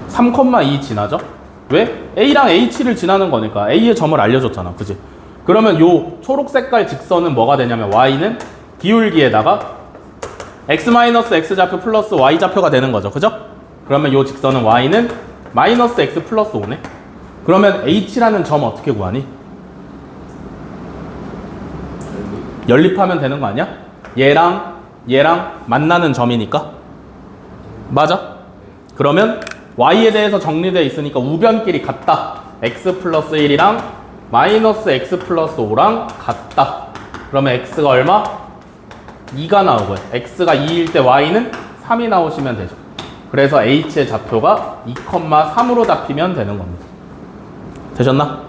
3,2 지나죠? 왜? A랑 H를 지나는 거니까 A의 점을 알려줬잖아. 그지? 그러면 요 초록 색깔 직선은 뭐가 되냐면 Y는 기울기에다가 X-X 좌표 플러스 Y 좌표가 되는 거죠. 그죠? 그러면 요 직선은 Y는 마이너스 X 플러스 5네. 그러면 H라는 점 어떻게 구하니? 연립하면 되는 거 아니야? 얘랑 만나는 점이니까. 맞아? 그러면 Y에 대해서 정리되어 있으니까 우변끼리 같다. X 플러스 1이랑 마이너스 X 플러스 5랑 같다. 그러면 X가 얼마? 2가 나오고요. X가 2일 때 Y는 3이 나오시면 되죠. 그래서 H의 좌표가 2,3으로 잡히면 되는 겁니다. 되셨나?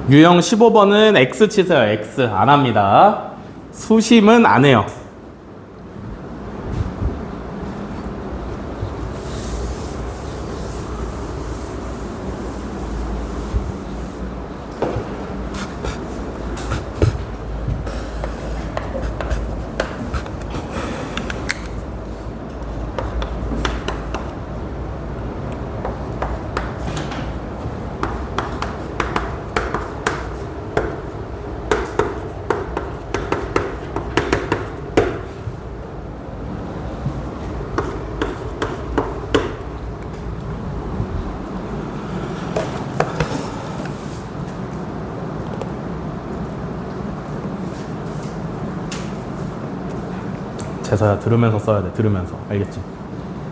유형 15번은 X 치세요. X 안 합니다. 수심은 안 해요. 재서야 들으면서 써야 돼. 들으면서. 알겠지?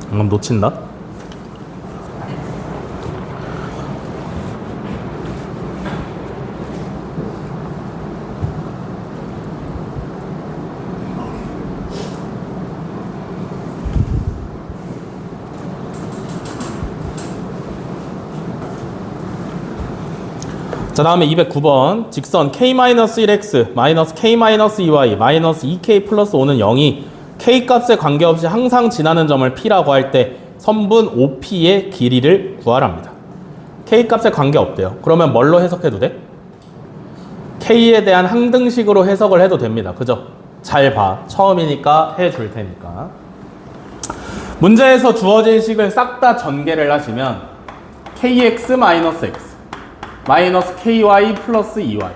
그럼 놓친다. 자, 다음에 209번 직선 k-1x 마이너스 k-2y 마이너스 2k 플러스 5는 0이 k 값에 관계없이 항상 지나는 점을 p라고 할 때 선분 OP의 길이를 구하랍니다. k 값에 관계없대요. 그러면 뭘로 해석해도 돼? k에 대한 항등식으로 해석을 해도 됩니다. 그죠? 잘 봐. 처음이니까 해줄 테니까. 문제에서 주어진 식을 싹 다 전개를 하시면 kx 마이너스 x 마이너스 ky 플러스 2y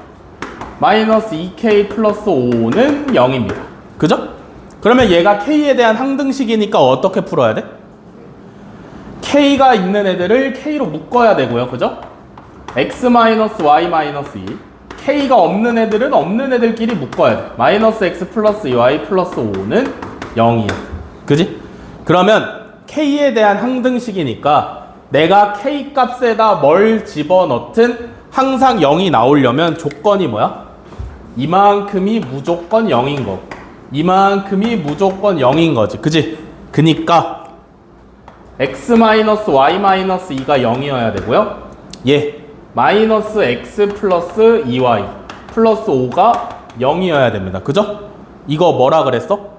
마이너스 2k 플러스 5는 0입니다. 그죠? 그러면 얘가 k에 대한 항등식이니까 어떻게 풀어야 돼? k가 있는 애들을 k로 묶어야 되고요. 그죠? x 마이너스 y 마이너스 2 k가 없는 애들은 없는 애들끼리 묶어야 돼. 마이너스 x 플러스 2y 플러스 5는 0이야. 그지? 그러면 k에 대한 항등식이니까 내가 k 값에다 뭘 집어넣든 항상 0이 나오려면 조건이 뭐야? 이만큼이 무조건 0인 거. 이만큼이 무조건 0인 거지. 그지? 그니까 x-y-2가 0이어야 되고요. 얘 마이너스 x 플러스 2y 플러스 5가 0이어야 됩니다. 그죠? 이거 뭐라 그랬어?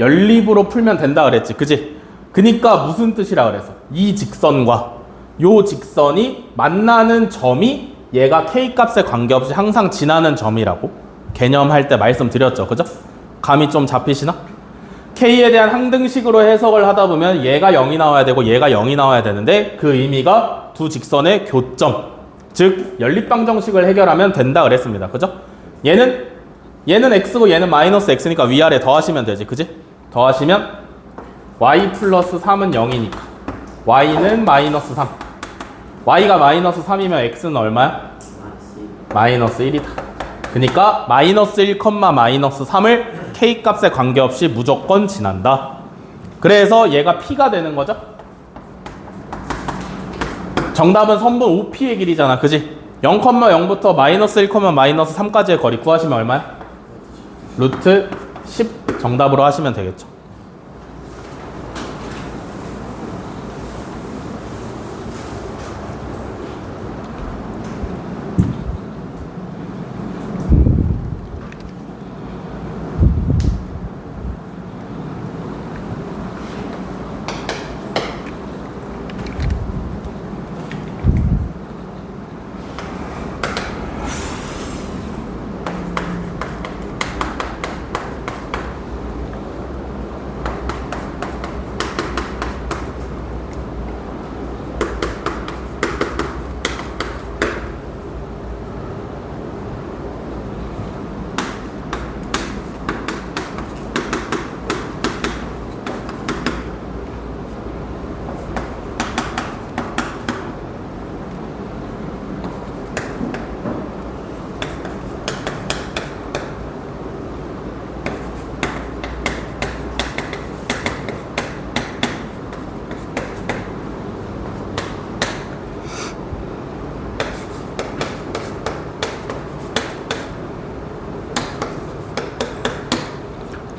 연립으로 풀면 된다 그랬지. 그지? 그니까 무슨 뜻이라 그랬어? 이 직선과 요 직선이 만나는 점이 얘가 k 값에 관계없이 항상 지나는 점이라고 개념할 때 말씀드렸죠. 그죠? 감이 좀 잡히시나? k에 대한 항등식으로 해석을 하다 보면 얘가 0이 나와야 되고 얘가 0이 나와야 되는데 그 의미가 두 직선의 교점, 즉 연립방정식을 해결하면 된다 그랬습니다. 그죠? 얘는 x고 얘는 마이너스 x니까 위아래 더하시면 되지. 그지? 더하시면 y 플러스 3은 0이니까 y는 마이너스 3 y가 마이너스 3이면 x는 얼마야? 마이너스 1이다. 그러니까 마이너스 1, 마이너스 3을 k 값에 관계없이 무조건 지난다. 그래서 얘가 p가 되는 거죠. 정답은 선분 OP의 길이잖아. 그지? 0,0부터 마이너스 1, 마이너스 3까지의 거리 구하시면 얼마야? 루트 10 정답으로 하시면 되겠죠.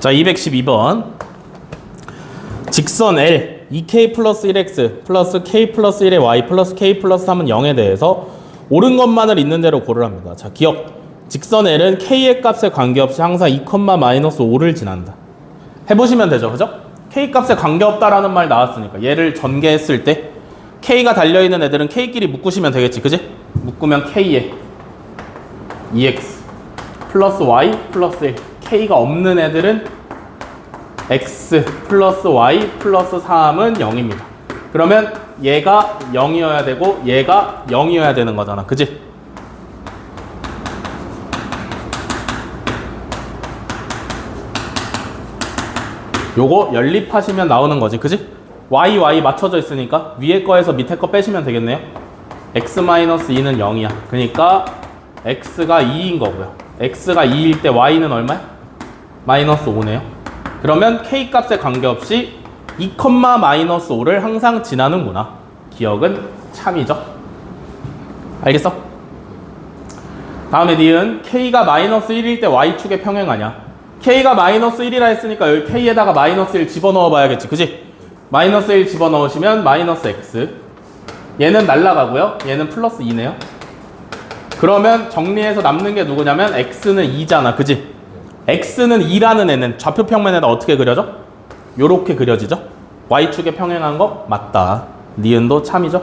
자, 212번 직선 L 2k 플러스 1x 플러스 k 플러스 1의 y 플러스 k 플러스 3은 0에 대해서 옳은 것만을 있는 대로 고르랍니다. 자, 기억 직선 L은 k의 값에 관계없이 항상 2, 마이너스 5를 지난다. 해보시면 되죠. 그죠? k 값에 관계없다라는 말 나왔으니까 얘를 전개했을 때 k가 달려있는 애들은 k끼리 묶으시면 되겠지. 그지? 묶으면 k에 2x 플러스 y 플러스 1 k가 없는 애들은 x 플러스 y 플러스 3은 0입니다. 그러면 얘가 0이어야 되고 얘가 0이어야 되는 거잖아. 그지? 요거 연립하시면 나오는 거지. 그지? y 맞춰져 있으니까 위에 거에서 밑에 거 빼시면 되겠네요. x-2는 0이야. 그러니까 x가 2인 거고요. x가 2일 때 y는 얼마야? 마이너스 5네요. 그러면 k 값에 관계없이 2, 마이너스 5를 항상 지나는구나. 기억은 참이죠. 알겠어? 다음에 니은 k가 마이너스 1일 때 y축의 평행 아니야. k가 마이너스 1이라 했으니까 여기 k에다가 마이너스 1 집어넣어 봐야겠지. 그지? 마이너스 1 집어넣으시면 마이너스 x. 얘는 날라가고요. 얘는 플러스 2네요. 그러면 정리해서 남는 게 누구냐면 x는 2잖아. 그지? x는 2라는 애는 좌표 평면에다 어떻게 그려져? 요렇게 그려지죠? y축에 평행한 거 맞다. 니은도 참이죠?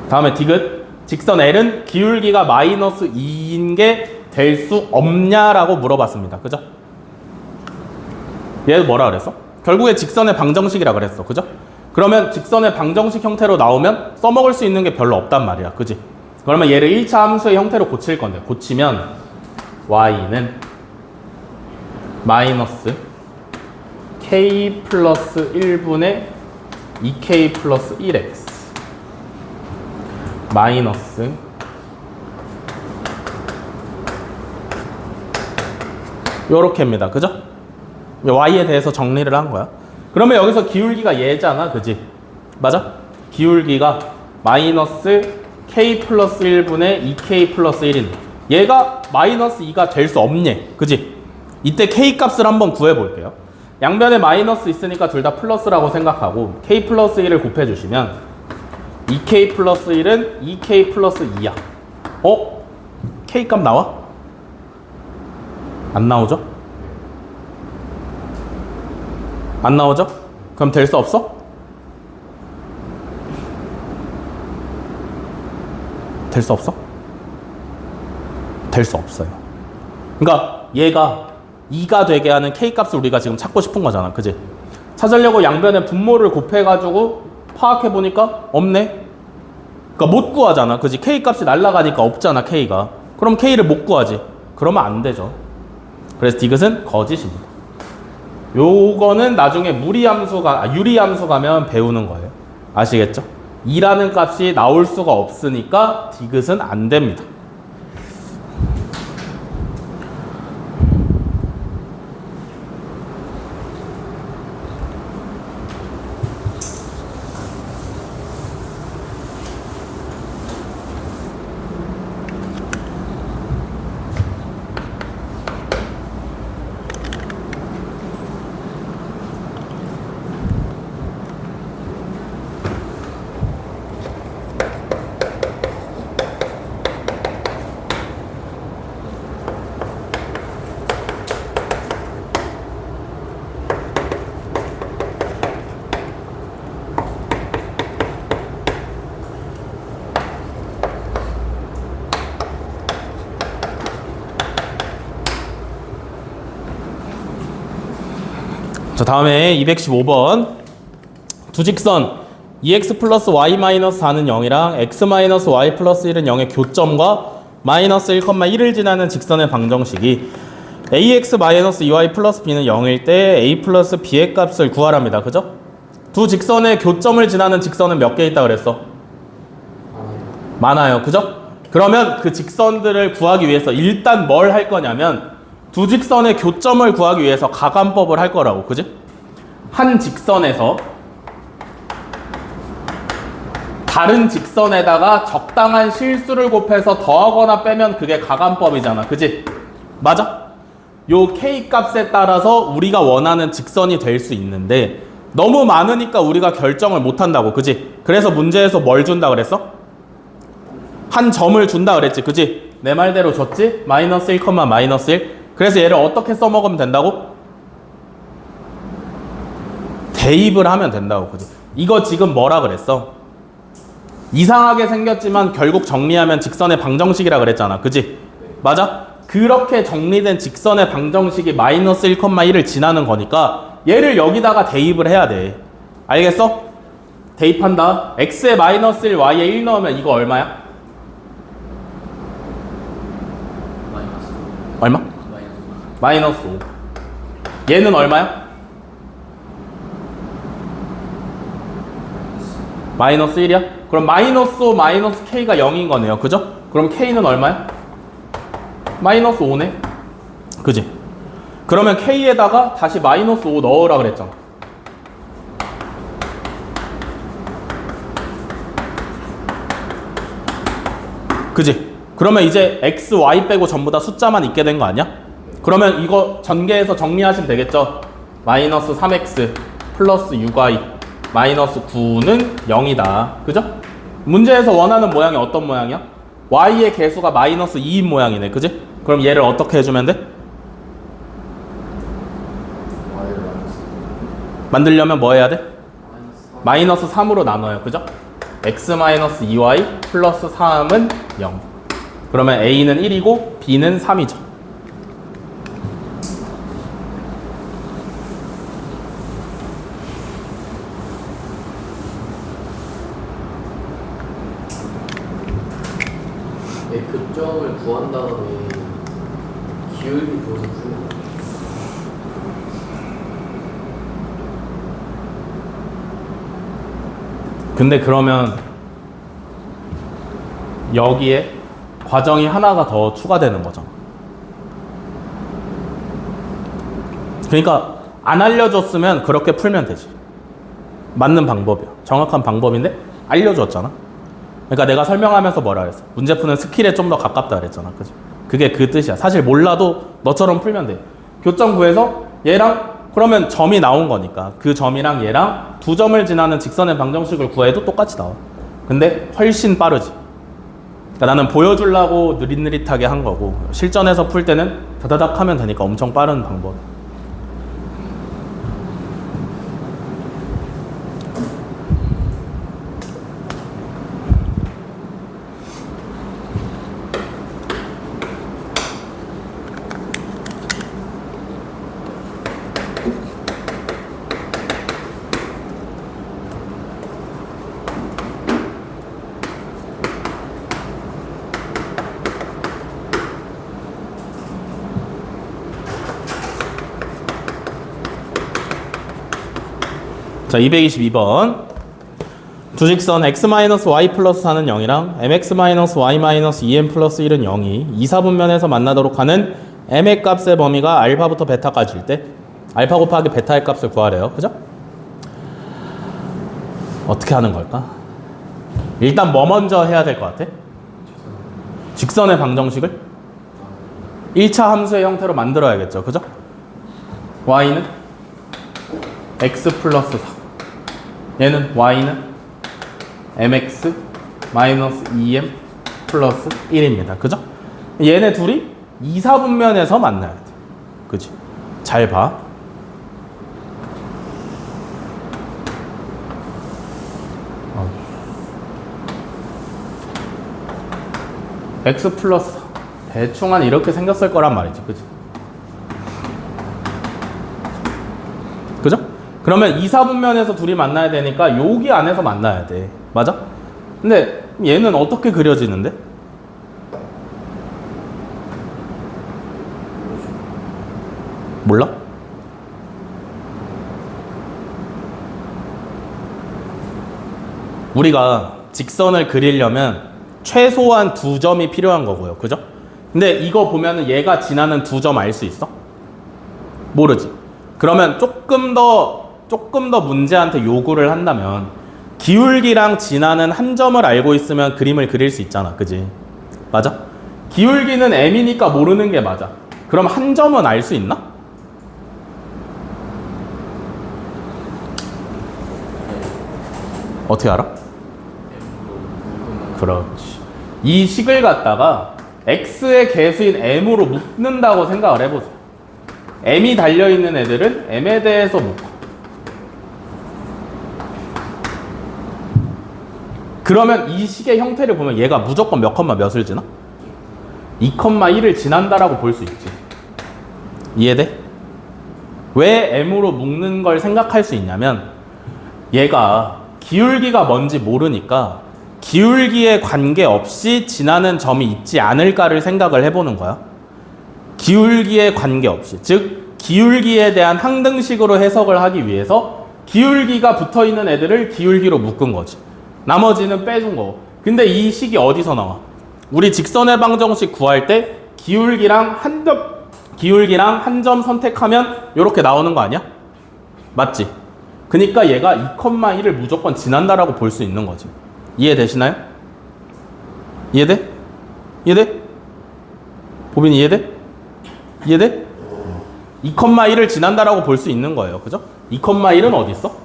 다음에 디귿. 직선 L은 기울기가 마이너스 2인 게 될 수 없냐라고 물어봤습니다. 그죠? 얘 뭐라 그랬어? 결국에 직선의 방정식이라 그랬어. 그죠? 그러면 직선의 방정식 형태로 나오면 써먹을 수 있는 게 별로 없단 말이야. 그지? 그러면 얘를 1차 함수의 형태로 고칠 건데, 고치면 y는 마이너스 k 플러스 1분의 2k 플러스 1x 마이너스 요렇게입니다. 그죠? y에 대해서 정리를 한 거야. 그러면 여기서 기울기가 얘잖아. 그지? 맞아? 기울기가 마이너스 k 플러스 1분의 2k 플러스 1인 얘가 마이너스 2가 될 수 없니? 그지? 이때 k 값을 한번 구해볼게요. 양변에 마이너스 있으니까 둘 다 플러스라고 생각하고 k 플러스 1을 곱해주시면 2k 플러스 1은 2k 플러스 2야. k 값 나와? 안 나오죠? 안 나오죠? 그럼 될 수 없어? 될 수 없어? 될 수 없어요. 그러니까 얘가 2가 되게 하는 k 값을 우리가 지금 찾고 싶은 거잖아. 그지? 찾으려고 양변에 분모를 곱해가지고 파악해보니까 없네? 그러니까 못 구하잖아. 그지? k 값이 날라가니까 없잖아. k가. 그럼 k를 못 구하지. 그러면 안 되죠. 그래서 디귿은 거짓입니다. 요거는 나중에 유리함수 가면 배우는 거예요. 아시겠죠? 2라는 값이 나올 수가 없으니까 디귿은 안 됩니다. 자, 다음에 215번. 두 직선 EX 플러스 Y 마이너스 4는 0이랑 X 마이너스 Y 플러스 1은 0의 교점과 마이너스 1,1을 지나는 직선의 방정식이 AX 마이너스 2Y 플러스 B는 0일 때 A 플러스 B의 값을 구하랍니다. 그죠? 두 직선의 교점을 지나는 직선은 몇 개 있다 그랬어? 많아요. 그죠? 그러면 그 직선들을 구하기 위해서 일단 뭘 할 거냐면 두 직선의 교점을 구하기 위해서 가감법을 할 거라고. 그지? 한 직선에서 다른 직선에다가 적당한 실수를 곱해서 더하거나 빼면 그게 가감법이잖아. 그지? 맞아? 요 k 값에 따라서 우리가 원하는 직선이 될 수 있는데 너무 많으니까 우리가 결정을 못 한다고. 그지? 그래서 문제에서 뭘 준다 그랬어? 한 점을 준다 그랬지. 그지? 내 말대로 줬지? 마이너스 1, 마이너스 1. 그래서 얘를 어떻게 써먹으면 된다고? 대입을 하면 된다고. 그지? 이거 지금 뭐라 그랬어? 이상하게 생겼지만 결국 정리하면 직선의 방정식이라 그랬잖아. 그지? 맞아? 그렇게 정리된 직선의 방정식이 마이너스 1,1을 지나는 거니까 얘를 여기다가 대입을 해야 돼. 알겠어? 대입한다. x에 마이너스 1, y에 1 넣으면 이거 얼마야? 마이너스 얼마? 마이너스 5. 얘는 얼마야? 마이너스 1이야? 그럼 마이너스 5 마이너스 k가 0인 거네요. 그죠? 그럼 k는 얼마야? 마이너스 5네. 그지? 그러면 k에다가 다시 마이너스 5 넣으라 그랬잖아. 그지? 그러면 이제 x, y 빼고 전부 다 숫자만 있게 된 거 아니야? 그러면 이거 전개해서 정리하시면 되겠죠? 마이너스 3x 플러스 6y 마이너스 9는 0이다. 그죠? 문제에서 원하는 모양이 어떤 모양이야? y의 개수가 마이너스 2인 모양이네. 그지? 그럼 얘를 어떻게 해주면 돼? 만들려면 뭐 해야 돼? 마이너스 3으로 나눠요. 그죠? x 마이너스 2y 플러스 3은 0. 그러면 a는 1이고 b는 3이죠. 교점을 구한 다음에 기울기 부어서 풀는 거야. 근데 그러면 여기에 과정이 하나가 더 추가되는 거잖아. 그러니까 안 알려줬으면 그렇게 풀면 되지. 맞는 방법이야. 정확한 방법인데 알려줬잖아. 그러니까 내가 설명하면서 뭐라 그랬어? 문제 푸는 스킬에 좀 더 가깝다 그랬잖아. 그지? 그게 그 뜻이야. 사실 몰라도 너처럼 풀면 돼. 교점 구해서 얘랑 그러면 점이 나온 거니까 그 점이랑 얘랑 두 점을 지나는 직선의 방정식을 구해도 똑같이 나와. 근데 훨씬 빠르지. 그러니까 나는 보여주려고 느릿느릿하게 한 거고 실전에서 풀 때는 다다닥 하면 되니까 엄청 빠른 방법. 자, 222번. 주직선 x-y 플러스 4는 0이랑 mx-y-2m 플러스 1은 0이 2, 4분면에서 만나도록 하는 m의 값의 범위가 알파부터 베타까지일 때 알파 곱하기 베타의 값을 구하래요. 그죠? 어떻게 하는 걸까? 일단 뭐 먼저 해야 될 것 같아? 직선의 방정식을 1차 함수의 형태로 만들어야겠죠. 그죠? y는 x 플러스 4. 얘는 y는 mx 마이너스 2m 플러스 1입니다. 그죠? 얘네 둘이 2, 4분면에서 만나야 돼. 그지? 잘 봐. x 플러스 4. 대충 한 이렇게 생겼을 거란 말이지. 그지? 그죠? 그러면 2, 4분면에서 둘이 만나야 되니까 여기 안에서 만나야 돼. 맞아? 근데 얘는 어떻게 그려지는데? 몰라? 우리가 직선을 그리려면 최소한 두 점이 필요한 거고요. 그죠? 근데 이거 보면은 얘가 지나는 두 점 알 수 있어? 모르지? 그러면 조금 더 문제한테 요구를 한다면 기울기랑 지나는 한 점을 알고 있으면 그림을 그릴 수 있잖아. 그지? 맞아? 기울기는 m이니까 모르는 게 맞아. 그럼 한 점은 알 수 있나? 어떻게 알아? 그렇지. 이 식을 갖다가 x의 개수인 m으로 묶는다고 생각을 해보세요. m이 달려있는 애들은 m에 대해서 묶어. 그러면 이 식의 형태를 보면 얘가 무조건 몇 컴마 몇을 지나? 2,1을 지난다라고 볼 수 있지. 이해돼? 왜 m으로 묶는 걸 생각할 수 있냐면 얘가 기울기가 뭔지 모르니까 기울기에 관계없이 지나는 점이 있지 않을까를 생각을 해보는 거야. 기울기에 관계없이. 즉 기울기에 대한 항등식으로 해석을 하기 위해서 기울기가 붙어있는 애들을 기울기로 묶은 거지. 나머지는 빼준 거. 근데 이 식이 어디서 나와? 우리 직선의 방정식 구할 때 기울기랑 한 점 선택하면 이렇게 나오는 거 아니야? 맞지? 그러니까 얘가 2,1을 무조건 지난다라고 볼 수 있는 거지. 이해되시나요? 이해돼? 이해돼? 보빈 이해돼? 이해돼? 2,1을 지난다라고 볼 수 있는 거예요. 그죠? 2,1은 어디 있어?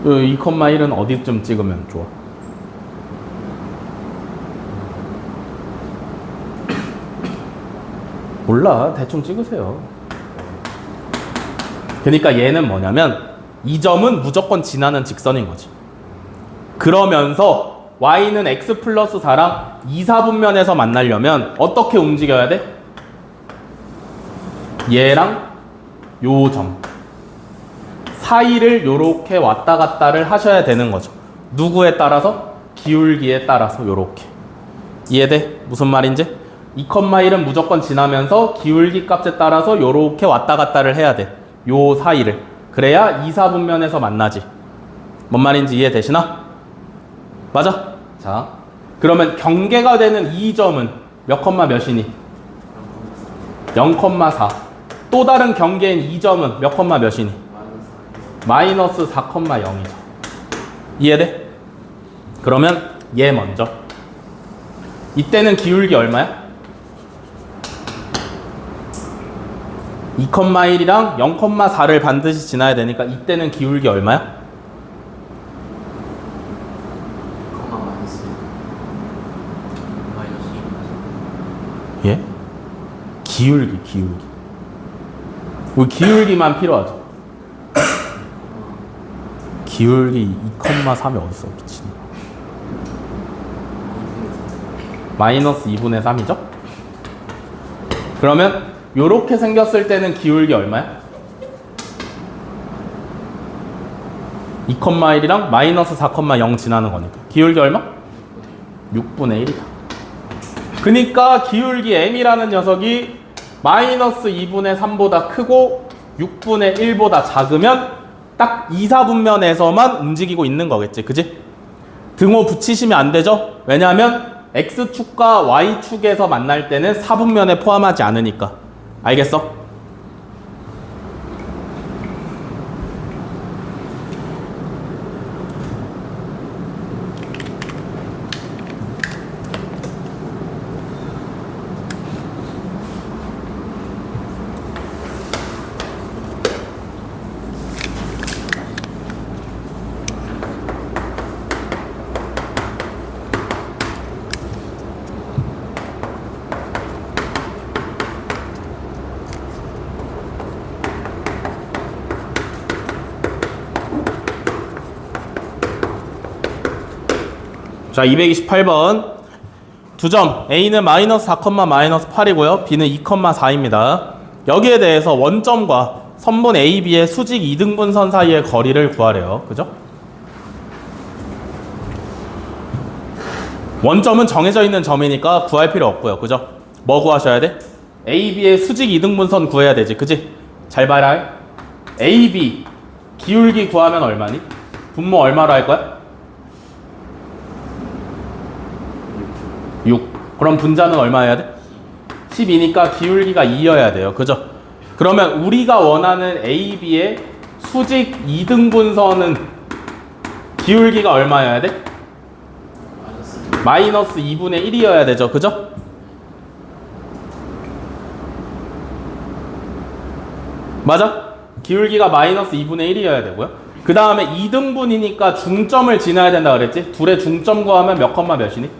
이 2,1은 어디쯤 찍으면 좋아? 몰라. 대충 찍으세요. 그러니까 얘는 뭐냐면 이 점은 무조건 지나는 직선인 거지. 그러면서 y는 x 플러스 4랑 2, 4분면에서 만나려면 어떻게 움직여야 돼? 얘랑 요 점 사이를 요렇게 왔다 갔다를 하셔야 되는 거죠. 누구에 따라서? 기울기에 따라서 요렇게. 이해돼? 무슨 말인지? 2,1은 무조건 지나면서 기울기 값에 따라서 요렇게 왔다 갔다를 해야 돼. 요 사이를. 그래야 2, 4분면에서 만나지. 뭔 말인지 이해되시나? 맞아? 자, 그러면 경계가 되는 이 점은 몇 컴마 몇이니? 0,4. 또 다른 경계인 이 점은 몇 컴마 몇이니? 마이너스 4,0이죠. 이해돼? 그러면 얘 먼저. 이때는 기울기 얼마야? 2,1이랑 0,4를 반드시 지나야 되니까 이때는 기울기 얼마야? 예? 기울기. 우리 기울기만 필요하죠. 기울기 2,3이 어딨어, 미친. 마이너스 2분의 3이죠? 그러면 요렇게 생겼을 때는 기울기 얼마야? 2,1이랑 마이너스 4,0 지나는 거니까 기울기 얼마? 6분의 1이다. 그러니까 기울기 m이라는 녀석이 마이너스 2분의 3보다 크고 6분의 1보다 작으면 딱 2, 4분면에서만 움직이고 있는 거겠지. 그지? 등호 붙이시면 안 되죠? 왜냐하면 X축과 Y축에서 만날 때는 4분면에 포함하지 않으니까. 알겠어? 자, 228번. 두 점. A는 마이너스 4, 마이너스 8이고요. B는 2,4입니다. 여기에 대해서 원점과 선분 A, B의 수직 이등분선 사이의 거리를 구하래요. 그죠? 원점은 정해져 있는 점이니까 구할 필요 없고요. 그죠? 뭐 구하셔야 돼? A, B의 수직 이등분선 구해야 되지. 그지? 잘 봐라. A, B 기울기 구하면 얼마니? 분모 얼마로 할 거야? 6. 그럼 분자는 얼마 해야 돼? 12니까 기울기가 2여야 돼요. 그죠? 그러면 우리가 원하는 A, B의 수직 이등분선은 기울기가 얼마여야 돼? 마이너스 2분의 1이어야 되죠. 그죠? 맞아? 기울기가 마이너스 2분의 1이어야 되고요. 그 다음에 2등분이니까 중점을 지나야 된다 그랬지? 둘의 중점 구하면 몇 컴마 몇이니?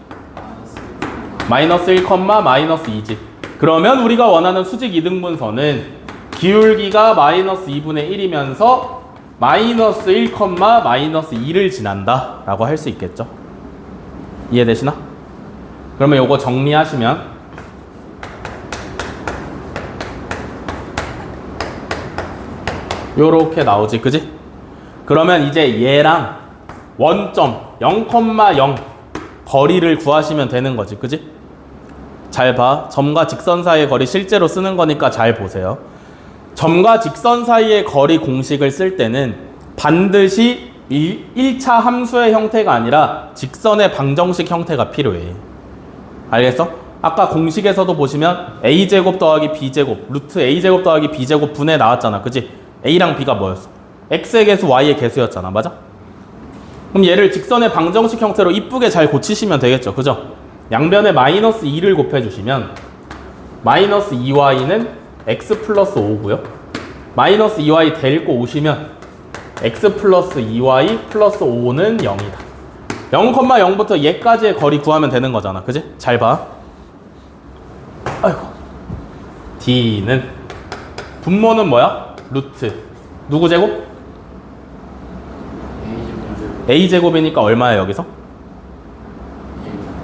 마이너스 1, 마이너스 2지. 그러면 우리가 원하는 수직 이등분선은 기울기가 마이너스 2분의 1이면서 마이너스 1, 마이너스 2를 지난다 라고 할 수 있겠죠. 이해되시나? 그러면 요거 정리하시면 요렇게 나오지. 그지? 그러면 이제 얘랑 원점 0,0 거리를 구하시면 되는 거지. 그지? 잘 봐. 점과 직선 사이의 거리 실제로 쓰는 거니까 잘 보세요. 점과 직선 사이의 거리 공식을 쓸 때는 반드시 1차 함수의 형태가 아니라 직선의 방정식 형태가 필요해. 알겠어? 아까 공식에서도 보시면 a제곱 더하기 b제곱 루트 a제곱 더하기 b제곱 분해 나왔잖아. 그치? a랑 b가 뭐였어? x의 개수 y의 개수였잖아. 맞아? 그럼 얘를 직선의 방정식 형태로 이쁘게 잘 고치시면 되겠죠. 그죠? 양변에 마이너스 2를 곱해주시면 마이너스 2y는 x 플러스 5고요. 마이너스 2y 데리고 오시면 x 플러스 2y 플러스 5는 0이다. 0,0부터 얘까지의 거리 구하면 되는 거잖아. 그지? 잘 봐. 아이고. d는 분모는 뭐야? 루트 누구 제곱? a제곱이니까 얼마야 여기서?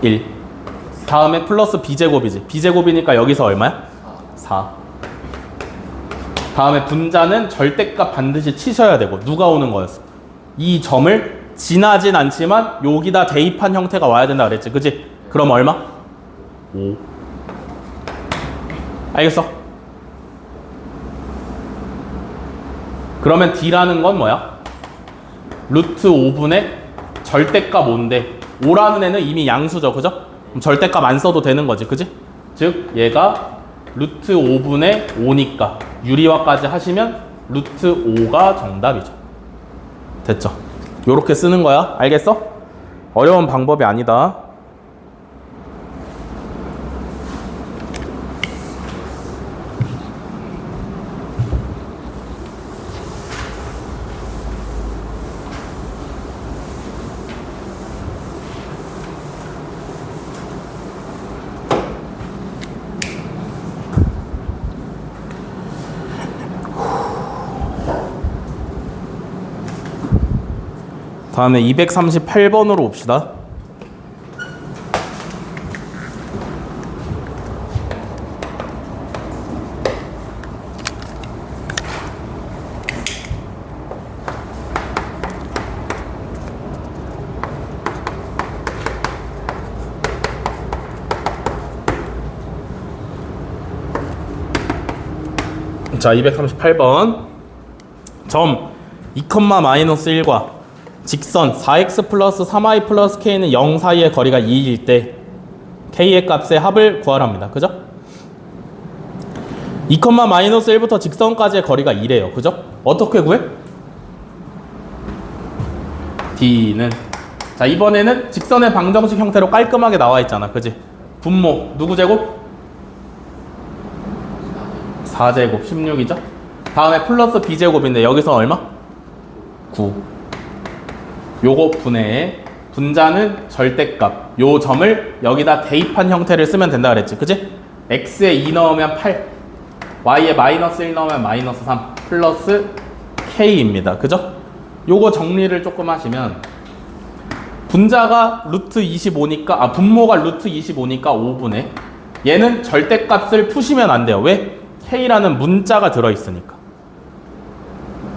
1. 다음에 플러스 b제곱이지. b제곱이니까 여기서 얼마야? 4. 다음에 분자는 절대값 반드시 치셔야 되고 누가 오는 거였어? 이 점을 지나진 않지만 여기다 대입한 형태가 와야 된다 그랬지. 그치? 그럼 얼마? 5. 알겠어? 그러면 d라는 건 뭐야? 루트 5분의 절대값 5인데 5라는 애는 이미 양수죠. 그죠? 그럼 절대값 안 써도 되는 거지. 그지? 즉 얘가 루트 5분의 5니까 유리화까지 하시면 루트 5가 정답이죠. 됐죠? 요렇게 쓰는 거야. 알겠어? 어려운 방법이 아니다. 다음에 238번으로 봅시다. 자, 238번. 점 2,-1과 직선 4x 플러스 3y 플러스 k는 0 사이의 거리가 2일 때 k의 값의 합을 구하랍니다. 그죠? 2,-1부터 직선까지의 거리가 2래요. 그죠? 어떻게 구해? d는 자, 이번에는 직선의 방정식 형태로 깔끔하게 나와 있잖아. 그지? 분모 누구 제곱? 4제곱 16이죠? 다음에 플러스 b제곱인데 여기서 얼마? 9. 요거 분해에 분자는 절대값 요 점을 여기다 대입한 형태를 쓰면 된다 그랬지. 그치? x에 2 넣으면 8 y에 마이너스 1 넣으면 마이너스 3 플러스 k입니다. 그죠? 요거 정리를 조금 하시면 분자가 루트 25니까 분모가 루트 25니까 5분의 얘는 절대값을 푸시면 안 돼요. 왜? k라는 문자가 들어있으니까.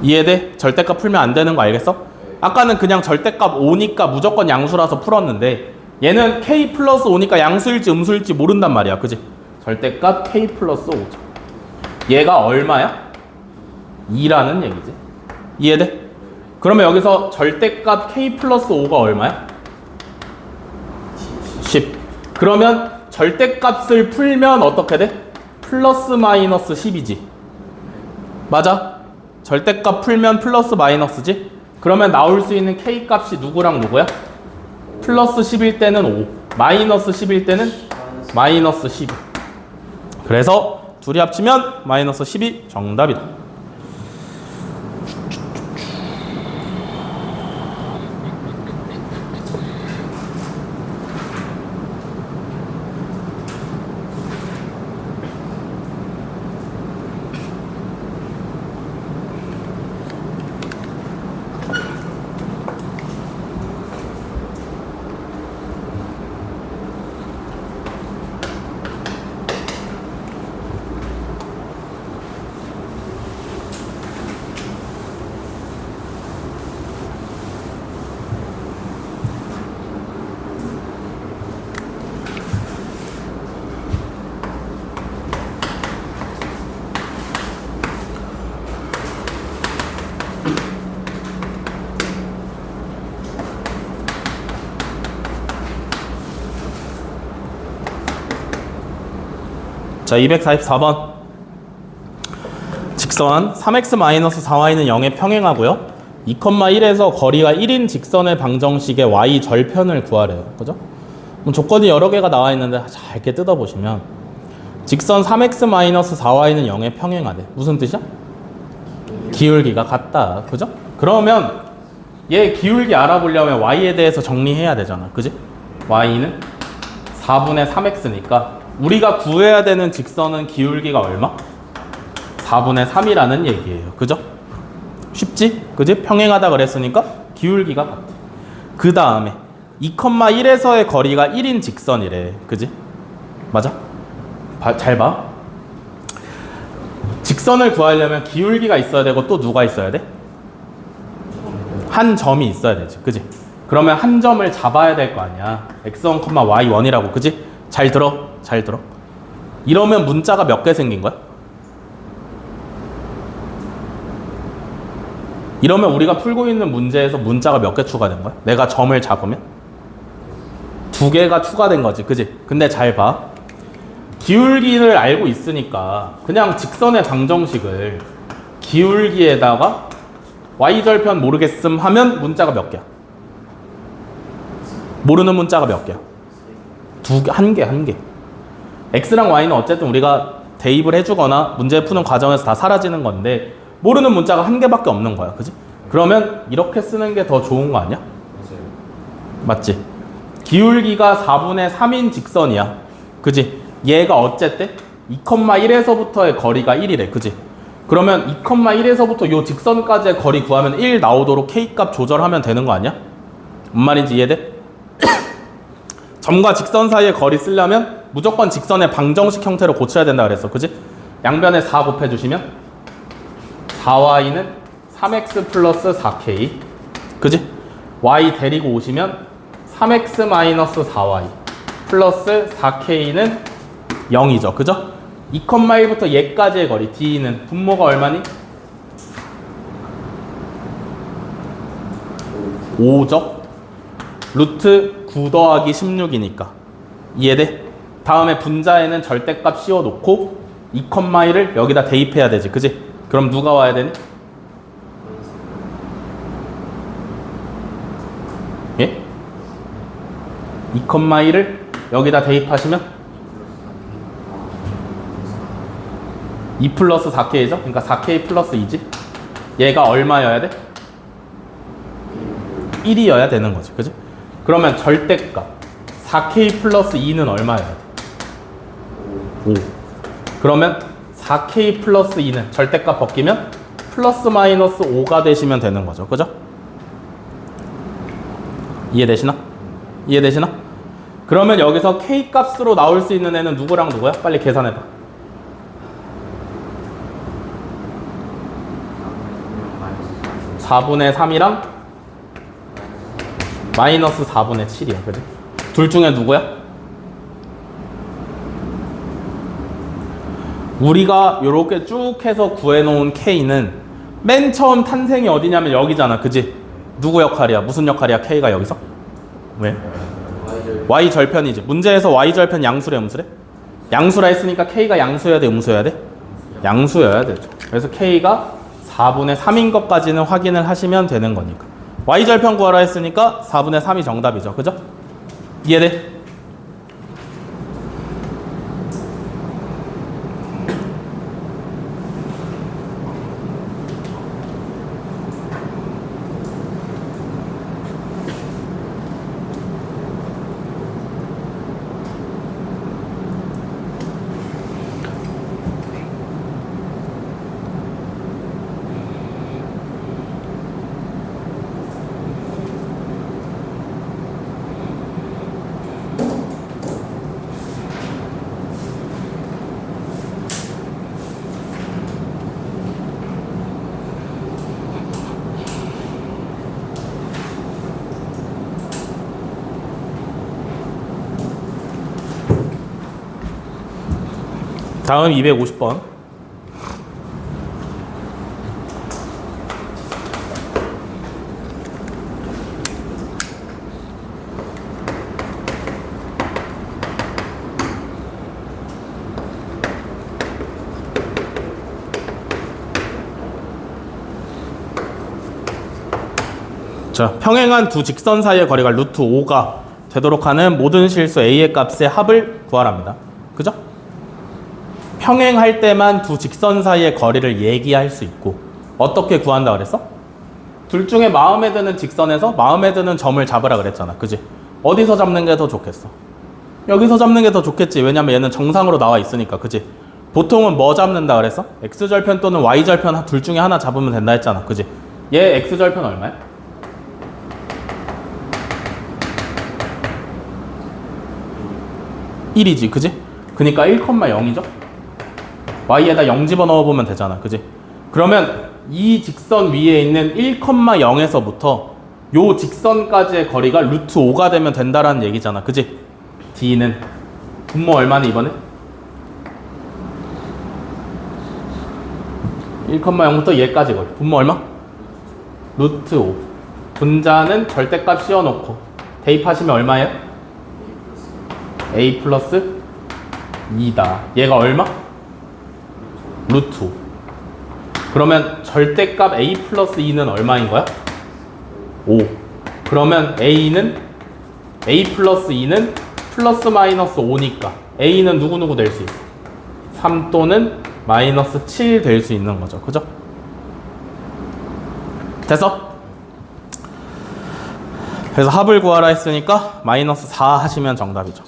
이해돼? 절대값 풀면 안 되는 거 알겠어? 아까는 그냥 절대값 5니까 무조건 양수라서 풀었는데 얘는 k 플러스 5니까 양수일지 음수일지 모른단 말이야. 그지? 절대값 k 플러스 5죠. 얘가 얼마야? 2라는 얘기지. 이해돼? 그러면 여기서 절대값 k 플러스 5가 얼마야? 10. 그러면 절대값을 풀면 어떻게 돼? 플러스 마이너스 10이지. 맞아? 절대값 풀면 플러스 마이너스지? 그러면 나올 수 있는 k 값이 누구랑 누구야? 플러스 10일 때는 5, 마이너스 10일 때는 마이너스 12. 그래서 둘이 합치면 마이너스 10이 정답이다. 자, 244번. 직선 3x-4y는 0에 평행하고요. 2,1에서 거리가 1인 직선의 방정식의 y 절편을 구하래요. 그죠? 조건이 여러 개가 나와 있는데 잘 이렇게 뜯어보시면 직선 3x-4y는 0에 평행하대. 무슨 뜻이야? 기울기가 같다. 그죠? 그러면 얘 기울기 알아보려면 y에 대해서 정리해야 되잖아. 그지? y는 4분의 3x니까 우리가 구해야 되는 직선은 기울기가 얼마? 4분의 3이라는 얘기예요. 그죠? 쉽지? 그지? 평행하다 그랬으니까 기울기가 같아. 그 다음에 2,1에서의 거리가 1인 직선이래. 그지? 맞아? 잘 봐. 직선을 구하려면 기울기가 있어야 되고 또 누가 있어야 돼? 한 점이 있어야 되지. 그지? 그러면 한 점을 잡아야 될 거 아니야. x1, y1이라고. 그지? 잘 들어. 잘 들어. 이러면 문자가 몇 개 생긴 거야? 이러면 우리가 풀고 있는 문제에서 문자가 몇 개 추가된 거야? 내가 점을 잡으면? 2개가 추가된 거지. 그지? 근데 잘 봐. 기울기를 알고 있으니까 그냥 직선의 방정식을 기울기에다가 y절편 모르겠음 하면 문자가 몇 개야? 모르는 문자가 몇 개야? 한 개. x랑 y는 어쨌든 우리가 대입을 해주거나 문제 푸는 과정에서 다 사라지는 건데 모르는 문자가 한 개밖에 없는 거야. 그지? 그러면 이렇게 쓰는 게 더 좋은 거 아니야? 맞지? 기울기가 4분의 3인 직선이야. 그지? 얘가 어쨌든 2,1에서부터의 거리가 1이래. 그지? 그러면 2,1에서부터 요 직선까지의 거리 구하면 1 나오도록 k값 조절하면 되는 거 아니야? 뭔 말인지 이해돼? 점과 직선 사이의 거리 쓰려면 무조건 직선의 방정식 형태로 고쳐야 된다 그랬어. 그지? 양변에 4 곱해주시면 4y는 3x 플러스 4k. 그지? y 데리고 오시면 3x 마이너스 4y 플러스 4k는 0이죠. 그죠? 2,1부터 얘까지의 거리 d는 분모가 얼마니? 5죠? 루트 9 더하기 16이니까 이해돼? 다음에 분자에는 절대값 씌워놓고 2,1을 여기다 대입해야 되지. 그지? 그럼 누가 와야 되니? 예? 2,1을 여기다 대입하시면 2 플러스 4k죠? 그러니까 4k 플러스 2지? 얘가 얼마여야 돼? 1이어야 되는 거지. 그지? 그러면 절대값 4k 플러스 2는 얼마여야 돼? 5. 그러면 4k 플러스 2는 절대값 벗기면 플러스 마이너스 5가 되시면 되는 거죠. 그죠? 이해되시나? 이해되시나? 그러면 여기서 k 값으로 나올 수 있는 애는 누구랑 누구야? 빨리 계산해봐. (4분의 3이랑) 마이너스 4분의 7이야. 그지? 둘 중에 누구야? 우리가 이렇게 쭉 해서 구해놓은 K는 맨 처음 탄생이 어디냐면 여기잖아. 그지? 누구 역할이야? 무슨 역할이야? K가 여기서? 왜? Y절편이지. 문제에서 Y절편 양수래 음수래? 양수라 했으니까 K가 양수여야 돼? 음수여야 돼? 양수여야 되죠. 그래서 K가 4분의 3인 것까지는 확인을 하시면 되는 거니까. Y절편 구하라 했으니까 4분의 3이 정답이죠. 그죠? 이해돼? 다음 250번. 자, 평행한 두 직선 사이의 거리가 루트 5가 되도록 하는 모든 실수 a의 값의 합을 구하랍니다. 그죠? 평행할 때만 두 직선 사이의 거리를 얘기할 수 있고 어떻게 구한다 그랬어? 둘 중에 마음에 드는 직선에서 마음에 드는 점을 잡으라 그랬잖아. 그지? 어디서 잡는 게 더 좋겠어? 여기서 잡는 게 더 좋겠지. 왜냐면 얘는 정상으로 나와 있으니까. 그지? 보통은 뭐 잡는다 그랬어? x절편 또는 y절편 둘 중에 하나 잡으면 된다 했잖아. 그지? 얘 x절편 얼마야? 1이지. 그지? 그니까 1,0이죠? y에다 0 집어넣어 보면 되잖아. 그지? 그러면 이 직선 위에 있는 1,0에서부터 요 직선까지의 거리가 루트 5가 되면 된다라는 얘기잖아. 그지? d는 분모 얼마는 이번에? 1,0부터 얘까지 거리. 분모 얼마? 루트 5. 분자는 절대값 씌워놓고 대입하시면 얼마예요? a 플러스 2다. 얘가 얼마? 루트 5. 그러면 절대값 a 플러스 2는 얼마인 거야? 5. 그러면 a는 a 플러스 2는 플러스 마이너스 5니까 a는 누구누구 될 수 있어? 3 또는 마이너스 7 될 수 있는 거죠. 그죠? 됐어? 그래서 합을 구하라 했으니까 마이너스 4 하시면 정답이죠.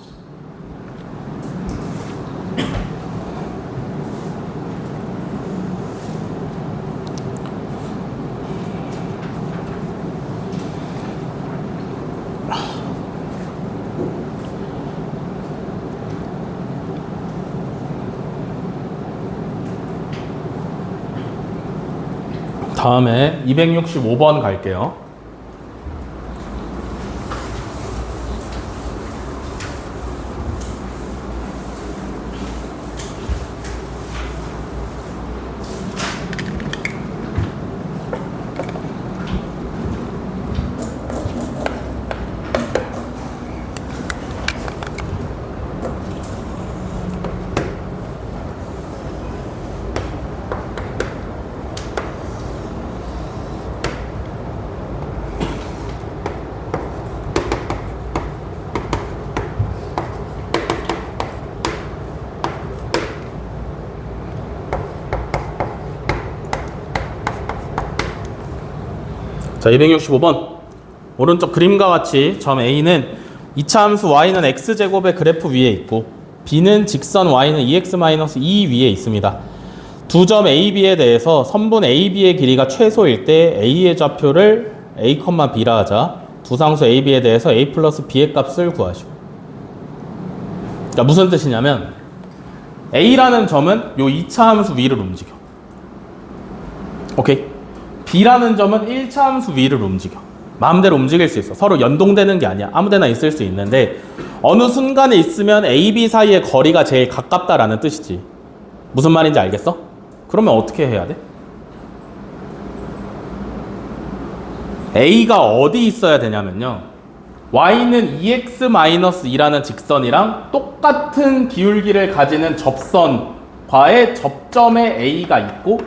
다음에 265번 갈게요. 자, 265번 오른쪽 그림과 같이 점 A는 2차 함수 y는 x제곱의 그래프 위에 있고 b는 직선 y는 2x-2 위에 있습니다. 두 점 A, B에 대해서 선분 A, B의 길이가 최소일 때 A의 좌표를 A, B라 하자. 두 상수 A, B에 대해서 A 플러스 B의 값을 구하시오. 그러니까 무슨 뜻이냐면 A라는 점은 요 2차 함수 위를 움직여. 오케이? B라는 점은 1차 함수 위를 움직여. 마음대로 움직일 수 있어. 서로 연동되는 게 아니야. 아무데나 있을 수 있는데 어느 순간에 있으면 A, B 사이의 거리가 제일 가깝다라는 뜻이지. 무슨 말인지 알겠어? 그러면 어떻게 해야 돼? A가 어디 있어야 되냐면요. Y는 2x-2라는 직선이랑 똑같은 기울기를 가지는 접선과의 접점에 A가 있고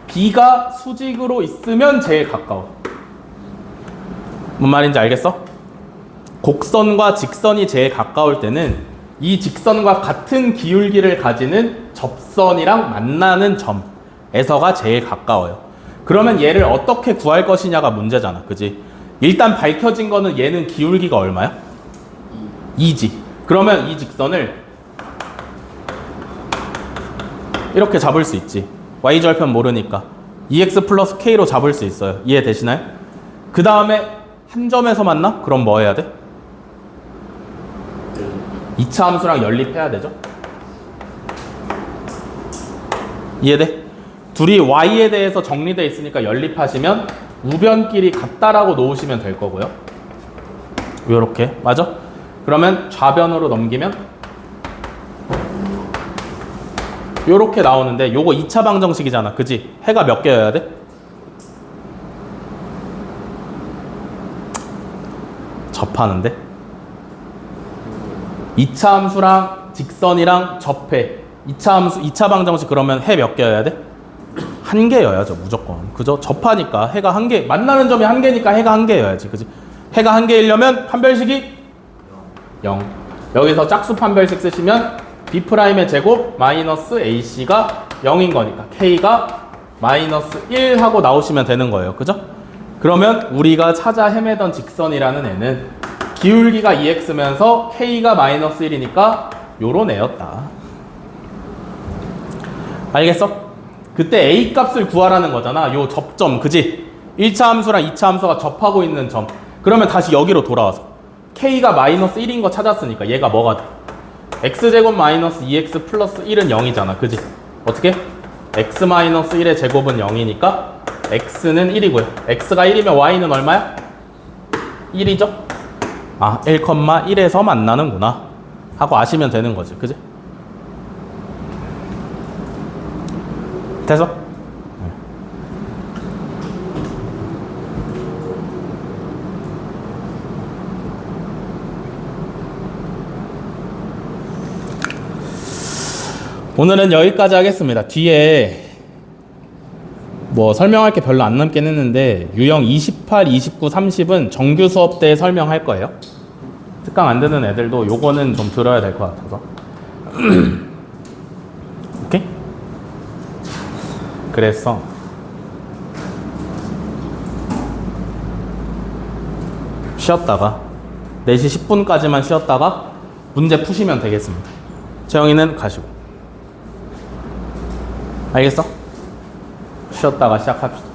B가 수직으로 있으면 제일 가까워. 뭔 말인지 알겠어? 곡선과 직선이 제일 가까울 때는 이 직선과 같은 기울기를 가지는 접선이랑 만나는 점에서가 제일 가까워요. 그러면 얘를 어떻게 구할 것이냐가 문제잖아. 그지? 일단 밝혀진 거는 얘는 기울기가 얼마야? 2지. 그러면 이 직선을 이렇게 잡을 수 있지. y절편 모르니까 2x 플러스 k로 잡을 수 있어요. 이해되시나요? 그 다음에 한 점에서 만나? 그럼 뭐 해야 돼? 2차 함수랑 연립해야 되죠? 이해돼? 둘이 y에 대해서 정리되어 있으니까 연립하시면 우변끼리 같다라고 놓으시면 될 거고요. 요렇게. 맞아? 그러면 좌변으로 넘기면 요렇게 나오는데 요거 2차 방정식이잖아. 그지? 해가 몇 개여야 돼? 접하는데? 2차 함수랑 직선이랑 접해. 2차 함수, 2차 방정식 그러면 해 몇 개여야 돼? 한 개여야죠, 무조건. 그죠? 접하니까 해가 한 개, 만나는 점이 한 개니까 해가 한 개여야지. 그지? 해가 한 개이려면 판별식이 0. 여기서 짝수 판별식 쓰시면 B'의 제곱 마이너스 AC가 0인 거니까 K가 마이너스 1 하고 나오시면 되는 거예요. 그죠? 그러면 우리가 찾아 헤매던 직선이라는 애는 기울기가 2x면서 K가 마이너스 1이니까 요런 애였다. 알겠어? 그때 A 값을 구하라는 거잖아. 요 접점, 그지? 1차 함수랑 2차 함수가 접하고 있는 점. 그러면 다시 여기로 돌아와서 K가 마이너스 1인 거 찾았으니까 얘가 뭐가 돼? X제곱 마이너스 2X 플러스 1은 0이잖아. 그지? 어떻게? X 마이너스 1의 제곱은 0이니까 X는 1이고요. X가 1이면 Y는 얼마야? 1이죠? 아, 1,1에서 만나는구나 하고 아시면 되는 거지. 그지? 됐어? 오늘은 여기까지 하겠습니다. 뒤에 뭐 설명할 게 별로 안 남긴 했는데 유형 28, 29, 30은 정규 수업 때 설명할 거예요. 특강 안 되는 애들도 요거는 좀 들어야 될 것 같아서. 오케이? 그래서 쉬었다가 4시 10분까지만 쉬었다가 문제 푸시면 되겠습니다. 재영이는 가시고. 알겠어? 쉬었다가 시작합시다.